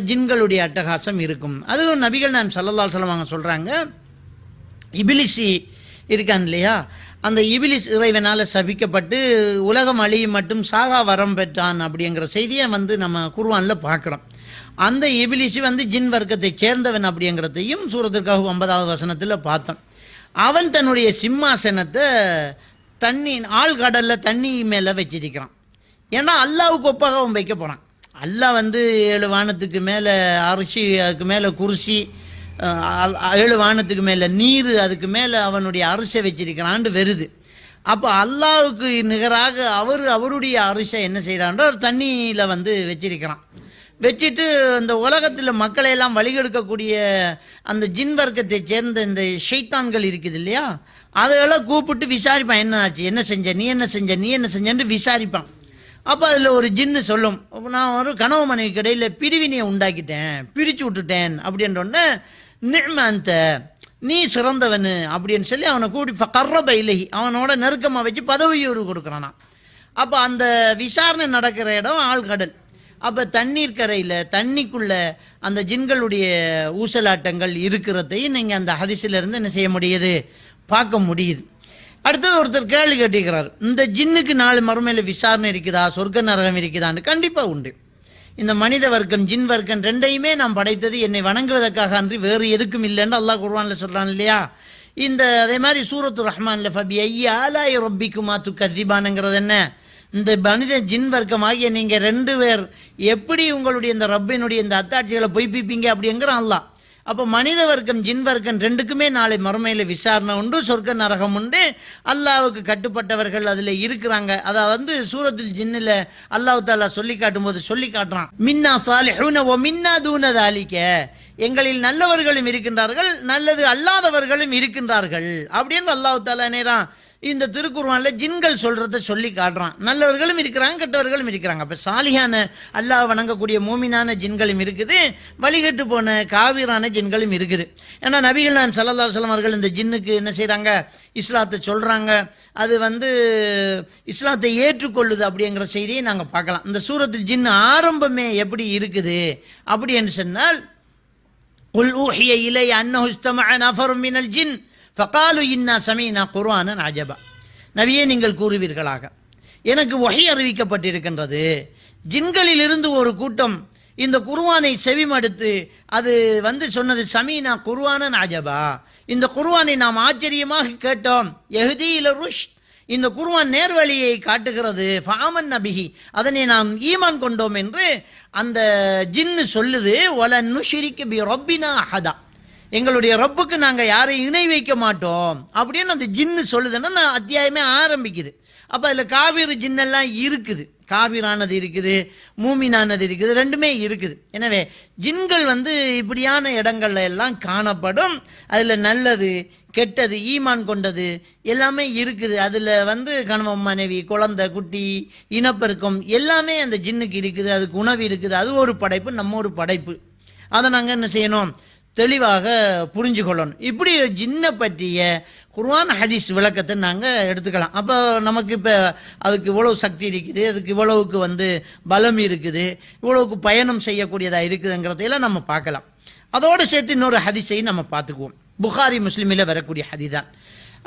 ஜின்களுடைய அட்டகாசம் இருக்கும். அதுவும் நபிகள் நாயகம் ஸல்லல்லாஹு அலைஹி வஸல்லம் அவங்க சொல்கிறாங்க, இபிலிசி இருக்கான் இல்லையா, அந்த இபிலிஸ் இறைவனால் சபிக்கப்பட்டு உலகம் அழியும் மட்டும் சாகா வரம் பெற்றான் அப்படிங்கிற செய்தியை நம்ம குர்ஆனில் பார்க்குறோம். அந்த இபிலிசி ஜின் வர்க்கத்தை சேர்ந்தவன் அப்படிங்கிறதையும் சூரத்துல் 50வது வசனத்தில் பார்த்தோம். அவன் தன்னுடைய சிம்மாசனத்தை ஆழ்கடலில் தண்ணி மேலே வச்சிருக்கிறான். ஏன்னா அல்லாஹ்வுக்கு ஒப்பாக அவன் வைக்க போகிறான். அல்லாஹ் 7 வானத்துக்கு மேலே அரிசி, அதுக்கு மேலே குர்சி, 7 வானத்துக்கு மேலே நீர், அதுக்கு மேலே அவனுடைய அரிசை வச்சிருக்கிறான்னு வருது. அப்போ அல்லாஹ்வுக்கு நிகராக அவருடைய அரிசை என்ன செய்கிறான்றோ ஒரு தண்ணியில் வச்சிருக்கிறான். வச்சுட்டு அந்த உலகத்தில் மக்களையெல்லாம் வழிகெடுக்கக்கூடிய அந்த ஜின் வர்க்கத்தை சேர்ந்த இந்த ஷைத்தான்கள் இருக்குது இல்லையா, அதையெல்லாம் கூப்பிட்டு விசாரிப்பான், என்ன ஆச்சு, என்ன செஞ்ச, நீ என்ன செஞ்சன்னு விசாரிப்பான். அப்போ அதில் ஒரு ஜின்னு சொல்லும், நான் ஒரு கனவு மனைவிக்கு இடையில் பிரிவினையை உண்டாக்கிட்டேன், பிரித்து விட்டுட்டேன் அப்படின்றோடனே, நிஅமந்த நீ சிறந்தவனு அப்படின்னு சொல்லி அவனை கூட்டி ஃபகர்ரப இலைஹி, அவனோட நெருக்கமாக வச்சு பதவி உயர்வு கொடுக்குறானா. அப்போ அந்த விசாரணை நடக்கிற இடம் ஆழ்கடல். அப்போ தண்ணீர் கரையில் தண்ணிக்குள்ளே அந்த ஜின்களுடைய ஊசலாட்டங்கள் இருக்கிறதையும் நீங்கள் அந்த ஹதீஸிலிருந்து என்ன செய்ய முடியுது, பார்க்க முடியுது. அடுத்தது ஒருத்தர் கேள்வி கேட்டிருக்கிறார், இந்த ஜின்னுக்கு 4 மறுமையில் விசாரணை இருக்குதா, சொர்க்க நரகம் இருக்குதான்னு. கண்டிப்பாக உண்டு. இந்த மனித வர்க்கம் ஜின் வர்க்கம் ரெண்டையுமே நான் படைத்தது என்னை வணங்குவதற்காக அன்றி வேறு எதுக்கும் இல்லைன்னு அல்லாஹ் குர்ஆனில் சொல்கிறான் இல்லையா. அதே மாதிரி சூரத்து ரஹ்மானில் ஃபபி ஐய ஆலாய ரப்பிக்குமா துக்கதிபானுங்கிறது என்ன, இந்த மனித ஜின் வர்க்கமாகிய நீங்கள் 2 பேர் எப்படி உங்களுடைய இந்த ரப்பினுடைய இந்த அத்தாட்சிகளை பொய்ப்பிப்பீங்க அப்படிங்கிற அல்லாஹ். அப்போ மனித வர்க்கம் ஜின் வர்க்கம் 2க்குமே நாளை மறுமையில் விசாரணை உண்டு, சொர்க்க நரகம் உண்டு. அல்லாஹ்வுக்கு கட்டுப்பட்டவர்கள் அதில் இருக்கிறாங்க. அதாவது சூரத்துல் ஜின்னில் அல்லாஹ் தஆலா சொல்லி காட்டும்போது சொல்லி காட்டுறான், மின்னா சாலிஹூன வ மின்னா தூன தாலிக, எங்களில் நல்லவர்களும் இருக்கின்றார்கள், நல்லது அல்லாதவர்களும் இருக்கின்றார்கள் அப்படின்னு அல்லாஹ் தஆலா நேரான் இந்த திருக்குர்ஆனில் ஜின்கள் சொல்கிறத சொல்லி காட்டுறான். நல்லவர்களும் இருக்கிறாங்க, கெட்டவர்களும் இருக்கிறாங்க. அப்போ சாலிஹான அல்லாஹ் வணங்கக்கூடிய மூமினான ஜின்களும் இருக்குது, வழிகட்டு போன காவிரான ஜின்களும் இருக்குது. ஏன்னா நபிகள் நாயகம் ஸல்லல்லாஹு அலைஹி வஸல்லம் அவர்கள் இந்த ஜின்னுக்கு என்ன செய்கிறாங்க, இஸ்லாத்தை சொல்கிறாங்க. அது இஸ்லாத்தை ஏற்றுக்கொள்ளுது அப்படிங்கிற செய்தியை நாங்கள் பார்க்கலாம். இந்த சூரத்துல் ஜின் ஆரம்பமே எப்படி இருக்குது அப்படின்னு சொன்னால், குல் ஊஹிய இலைய அன்னஹு இஸ்தமஅ நஃபரும் மினல் ஜின் ஃபகாலு இன்னா சமீனா குர்ஆனன் அஜபா, நபியே நீங்கள் கூறுவீர்களாக, எனக்கு வஹி அறிவிக்கப்பட்டிருக்கின்றது, ஜின்களிலிருந்து ஒரு கூட்டம் இந்த குர்ஆனை செவிமடுத்து அது சொன்னது சமீனா குர்ஆனன் அஜபா, இந்த குர்ஆனை நாம் ஆச்சரியமாக கேட்டோம். யஹ்தி இல ருஷ்த், இந்த குர்ஆன் நேர்வழியை காட்டுகிறது. ஃபாமன் நபிஹி, அதனை நாம் ஈமான் கொண்டோம் என்று அந்த ஜின்னு சொல்லுது. வல நுஷ்ரிக பி ரப்பினா அஹதா, எங்களுடைய ரப்புக்கு நாங்கள் யாரையும் இணை வைக்க மாட்டோம் அப்படின்னு அந்த ஜின்னு சொல்லுதுன்னா அத்தியாயமே ஆரம்பிக்குது. அப்போ அதில் காபீர் ஜின்னெல்லாம் இருக்குது, காபீரானது இருக்குது, மூமினானது இருக்குது, ரெண்டுமே இருக்குது. எனவே ஜின்கள் இப்படியான இடங்கள்ல எல்லாம் காணப்படும். அதில் நல்லது கெட்டது ஈமான் கொண்டது எல்லாமே இருக்குது. அதில் கணவன் மனைவி குழந்தை குட்டி இனப்பெருக்கம் எல்லாமே அந்த ஜின்னுக்கு இருக்குது. அதுக்கு உணவு இருக்குது. அது ஒரு படைப்பு, நம்ம ஒரு படைப்பு. அதை நாங்கள் என்ன செய்யணும், தெளிவாக புரிஞ்சு கொள்ளணும். இப்படி ஜின்னை பற்றிய குர்ஆன் ஹதீஸ் விளக்கத்தை நாங்கள் எடுத்துக்கலாம். அப்போ நமக்கு இப்போ அதுக்கு இவ்வளவு சக்தி இருக்குது, அதுக்கு இவ்வளவுக்கு பலம் இருக்குது, இவ்வளவுக்கு பயணம் செய்யக்கூடியதாக இருக்குதுங்கிறதையெல்லாம் நம்ம பார்க்கலாம். அதோடு சேர்த்து இன்னொரு ஹதீஸையும் நம்ம பார்த்துக்குவோம். புகாரி முஸ்லிமில் வரக்கூடிய ஹதீதான்.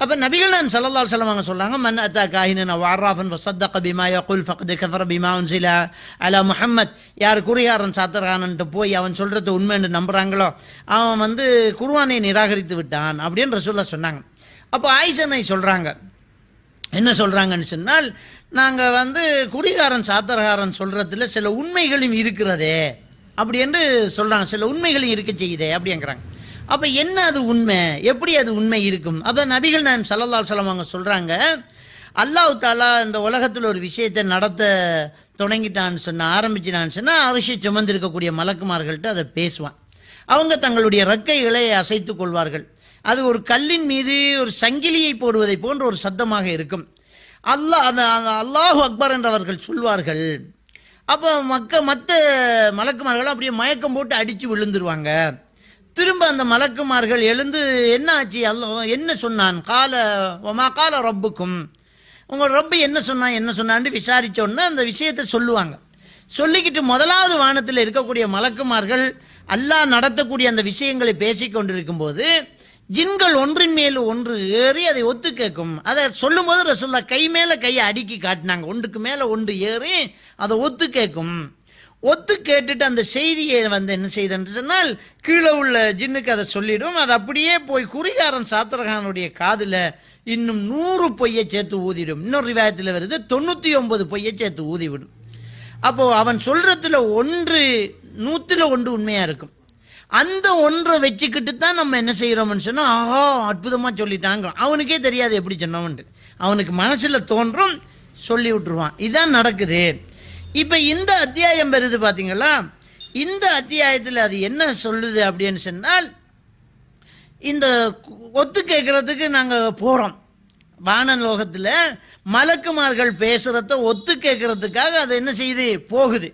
அப்போ நபிகள் நாயகம் ஸல்லல்லாஹு அலைஹி வஸல்லம் அவங்க சொல்றாங்க, மன் அத்தா காஹினன் வ அர்ராஃபன் வ ஸத்தக பிமா யகுல் ஃபக்த் கஃபர பிமா உன்ஸில அலா முஹம்மத், யார் குறிகாரன் சாத்திரகாரன்ட்டு போய் அவன் சொல்றது உண்மைன்னு நம்புறாங்களோ அவன் குர்ஆனை நிராகரித்து விட்டான் அப்படின்னு ரசூலுல்லாஹ் சொன்னாங்க. அப்போ ஆயிஷா சொல்றாங்க, என்ன சொல்றாங்கன்னு சொன்னால், நாங்கள் குறிகாரன் சாத்திரகாரன் சொல்றதுல சில உண்மைகளும் இருக்கிறதே அப்படி என்று சொல்றாங்க, சில உண்மைகளும் இருக்க செய்யுதே அப்படிங்கிறாங்க. அப்போ என்ன அது உண்மை, எப்படி அது உண்மை இருக்கும்? அப்போ நபிகள் நாயகம் ஸல்லல்லாஹு அலைஹி வஸல்லம் அவங்க சொல்கிறாங்க, அல்லாஹ் தாலா இந்த உலகத்தில் ஒரு விஷயத்தை நடத்த தொடங்கிட்டான்னு ஆரம்பிச்சினான்னு சொன்னால் அரிசி சுமந்திருக்கக்கூடிய மலக்குமார்கள்ட்ட அதை பேசுவான். அவங்க தங்களுடைய ரெக்கைகளை அசைத்து கொள்வார்கள். அது ஒரு கல்லின் மீது ஒரு சங்கிலியை போடுவதை போன்ற ஒரு சத்தமாக இருக்கும். அல்லாஹு அக்பர் என்றவர்கள் சொல்வார்கள். அப்போ மற்ற மலக்குமார்கள் அப்படியே மயக்கம் போட்டு அடித்து விழுந்துருவாங்க. திரும்ப அந்த மலக்குமார்கள் எழுந்து என்ன ஆச்சு, அல்லாஹ் என்ன சொன்னான், கால ரப்புக்கும், உங்கள் ரப்பு என்ன சொன்னான்னு விசாரித்தோன்னு அந்த விஷயத்தை சொல்லுவாங்க. சொல்லிக்கிட்டு முதலாவது வானத்தில் இருக்கக்கூடிய மலக்குமார்கள் அல்லாஹ் நடத்தக்கூடிய அந்த விஷயங்களை பேசி கொண்டிருக்கும் போது ஜின்கள் ஒன்றின் மேல் ஒன்று ஏறி அதை ஒத்து கேட்கும். அதை சொல்லும்போது ரசூலுல்லாஹ் கை மேலே கையை அடுக்கி காட்டினாங்க. ஒன்றுக்கு மேலே ஒன்று ஏறி அதை ஒத்து கேட்கும். ஒத்து கேட்டுட்டு அந்த செய்தியை என்ன செய்தன்னு சொன்னால் கீழே உள்ள ஜின்னுக்கு அதை சொல்லிடும். அது அப்படியே போய் குறிகாரன் சாத்திரகானுடைய காதில் இன்னும் 100 பொய்யை சேர்த்து ஊதிடும். இன்னொரு ரிவாயத்தில் வருது 99 பொய்யை சேர்த்து ஊதிவிடும். அப்போது அவன் சொல்கிறதுல 100 உண்மையாக இருக்கும். அந்த ஒன்றை வச்சுக்கிட்டு தான் நம்ம என்ன செய்கிறோம்னு சொன்னால், ஆஹா அற்புதமாக சொல்லிட்டாங்க, அவனுக்கே தெரியாது எப்படி சொன்னவன்ட்டு, அவனுக்கு மனசில் தோன்றும் சொல்லி விட்டுருவான். இதுதான் நடக்குது. இப்போ இந்த அத்தியாயம் வருது பார்த்தீங்களா, இந்த அத்தியாயத்தில் அது என்ன சொல்லுது அப்படின்னு சொன்னால், இந்த ஒத்து கேட்குறதுக்கு நாங்கள் போகிறோம். வானலோகத்தில் மலக்குமார்கள் பேசுகிறத ஒத்து கேட்குறதுக்காக அது என்ன செய்யுது, போகுது.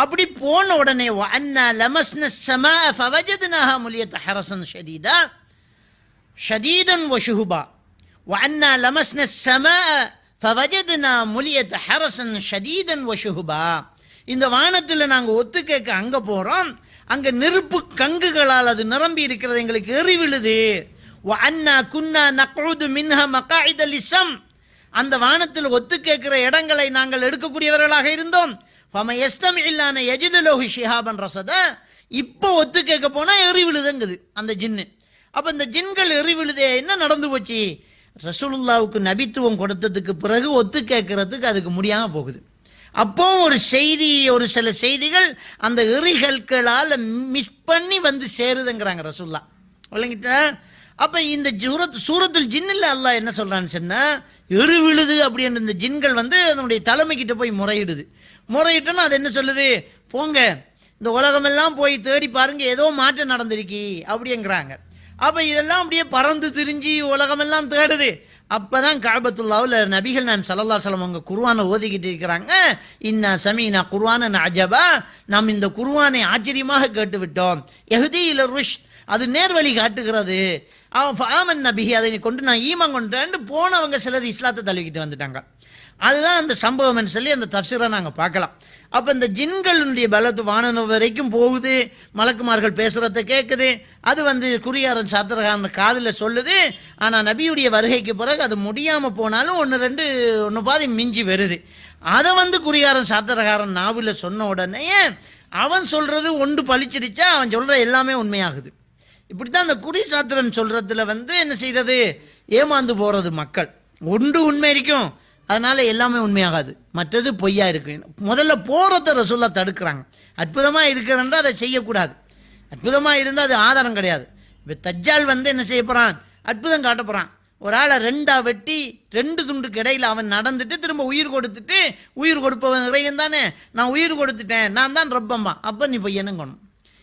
அப்படி போன உடனே அன்னா லமஸ்ன ஸமா ஃபவஜத்னாஹா முலியத் ஹரஸன் ஷதீதன் வஷுஹுபா வஅன்னா லமஸ்ன ஸமா ஃபவஜத்னா முலியத் ஹரஸன் ஷதீதன் வஷுஹுபா. இந்த வானத்தில் நாங்கள் ஒத்து கேட்க அங்கே போகிறோம். அங்கே நெருப்பு கங்குகளால் அது நிரம்பி இருக்கிறது எங்களுக்கு எரி விழுது. வஅன்னா குன்னா நக்உது மின்ஹா மகாஇத லிஸம், அந்த வானத்தில் ஒத்து கேட்கிற இடங்களை நாங்கள் எடுக்கக்கூடியவர்களாக இருந்தோம். இப்போ ஒத்து கேட்க போனா எரி விழுதுங்குது அந்த ஜின்னு. அப்ப இந்த ஜின்கள் எரி விழுதே என்ன நடந்து போச்சு, ரசூலுல்லாவுக்கு நபித்துவம் கொடுத்ததுக்கு பிறகு ஒத்து கேட்கறதுக்கு அதுக்கு முடியாம போகுது. அப்போ ஒரு சில செய்திகள் அந்த எரிகற்களால் மிஸ் பண்ணி சேருதுங்கிறாங்க ரசூலுல்லாஹ். விளங்கிட்ட? அப்ப இந்த சூரத்துல் ஜின்னில் அல்லாஹ் என்ன சொல்றான்னு சொன்னா, எரி விழுது அப்படின்னு இந்த ஜின்கள் அதனுடைய தலைமைக்கிட்ட போய் முறையிட்டோன்னா அது என்ன சொல்லுது, போங்க இந்த உலகமெல்லாம் போய் தேடி பாருங்க, ஏதோ மாற்றம் நடந்திருக்கி அப்படிங்கிறாங்க. அப்போ இதெல்லாம் அப்படியே பறந்து திரிஞ்சு உலகமெல்லாம் தேடுது. அப்போ தான் கஅபத்துல்லாஹ்ல நபிகள் நாயகம் ஸல்லல்லாஹு அலைஹி வஸல்லம் அவங்க குர்ஆனை ஓதிக்கிட்டு இருக்கிறாங்க. இன்னா சமீனா குர்ஆனன் அஜபா, நாம் இந்த குர்ஆனை ஆச்சரியமாக கேட்டு விட்டோம். யஹ்தி இல ருஷ்த், அது நேர்வழி காட்டுகிறது. அவன் நபிஹி, அதை கொண்டு நான் ஈமான் கொண்டேன்னு போனவங்க சிலர் இஸ்லாத்தை தள்ளிக்கிட்டு வந்துட்டாங்க. அதுதான் அந்த சம்பவம்னு சொல்லி அந்த தஃசீரை நாங்கள் பார்க்கலாம். அப்போ இந்த ஜின்களுடைய பலத்து வானனம் வரைக்கும் போகுது, மலக்குமார்கள் பேசுகிறத கேட்குது, அது குறியாரன் சாத்திரகாரன் காதில் சொல்லுது. ஆனால் நபியுடைய வருகைக்கு பிறகு அது முடியாமல் போனாலும் 1 பாதி மிஞ்சி வருது. அதை குறியாரன் சாத்திரகாரன் நாவில் சொன்ன உடனே அவன் சொல்கிறது ஒன்று பழிச்சிருச்சா அவன் சொல்கிற எல்லாமே உண்மையாகுது. இப்படி தான் அந்த குறி சாத்திரன் சொல்கிறதுல வந்து என்ன செய்கிறது, ஏமாந்து போகிறது மக்கள். ஒன்று உண்மை இருக்கும், அதனால் எல்லாமே உண்மையாகாது, மற்றது பொய்யா இருக்கு. முதல்ல போகிறத ரசூல்லா தடுக்கிறாங்க. அற்புதமாக இருக்கிறன்றா அதை செய்யக்கூடாது, அற்புதமாக இருந்தால் அது ஆதாரம் கிடையாது. இப்போ தஜ்ஜால் வந்து என்ன செய்ய போகிறான், அற்புதம் காட்ட போகிறான். ஒரு ஆளை ரெண்டாக வெட்டி 2 துண்டுக்கு இடையில் அவன் நடந்துட்டு திரும்ப உயிர் கொடுத்துட்டு, உயிர் கொடுப்பவன் இறைவன் தானே, நான் உயிர் கொடுத்துட்டேன், நான் தான் ரப்பம்மா. அப்போ நீ பையனுங்கணும்.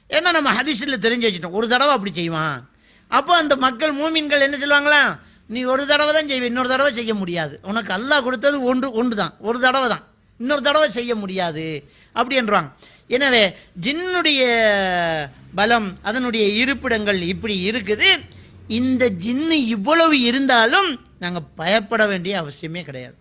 ஏன்னா நம்ம ஹதீஸில் தெரிஞ்சு வச்சுட்டோம், ஒரு தடவை அப்படி செய்வான். அப்போ அந்த மக்கள் மூமின்கள் என்ன சொல்லுவாங்களா, நீ ஒரு தடவை தான் செய்வேன், இன்னொரு தடவை செய்ய முடியாது, உனக்கு அல்லாஹ் கொடுத்தது ஒன்று தான், ஒரு தடவை தான், இன்னொரு தடவை செய்ய முடியாது அப்படின்றாங்க. எனவே ஜின்னுடைய பலம், அதனுடைய இருப்பிடங்கள் இப்படி இருக்குது. இந்த ஜின்னு இவ்வளவு இருந்தாலும் நாங்கள் பயப்பட வேண்டிய அவசியமே கிடையாது.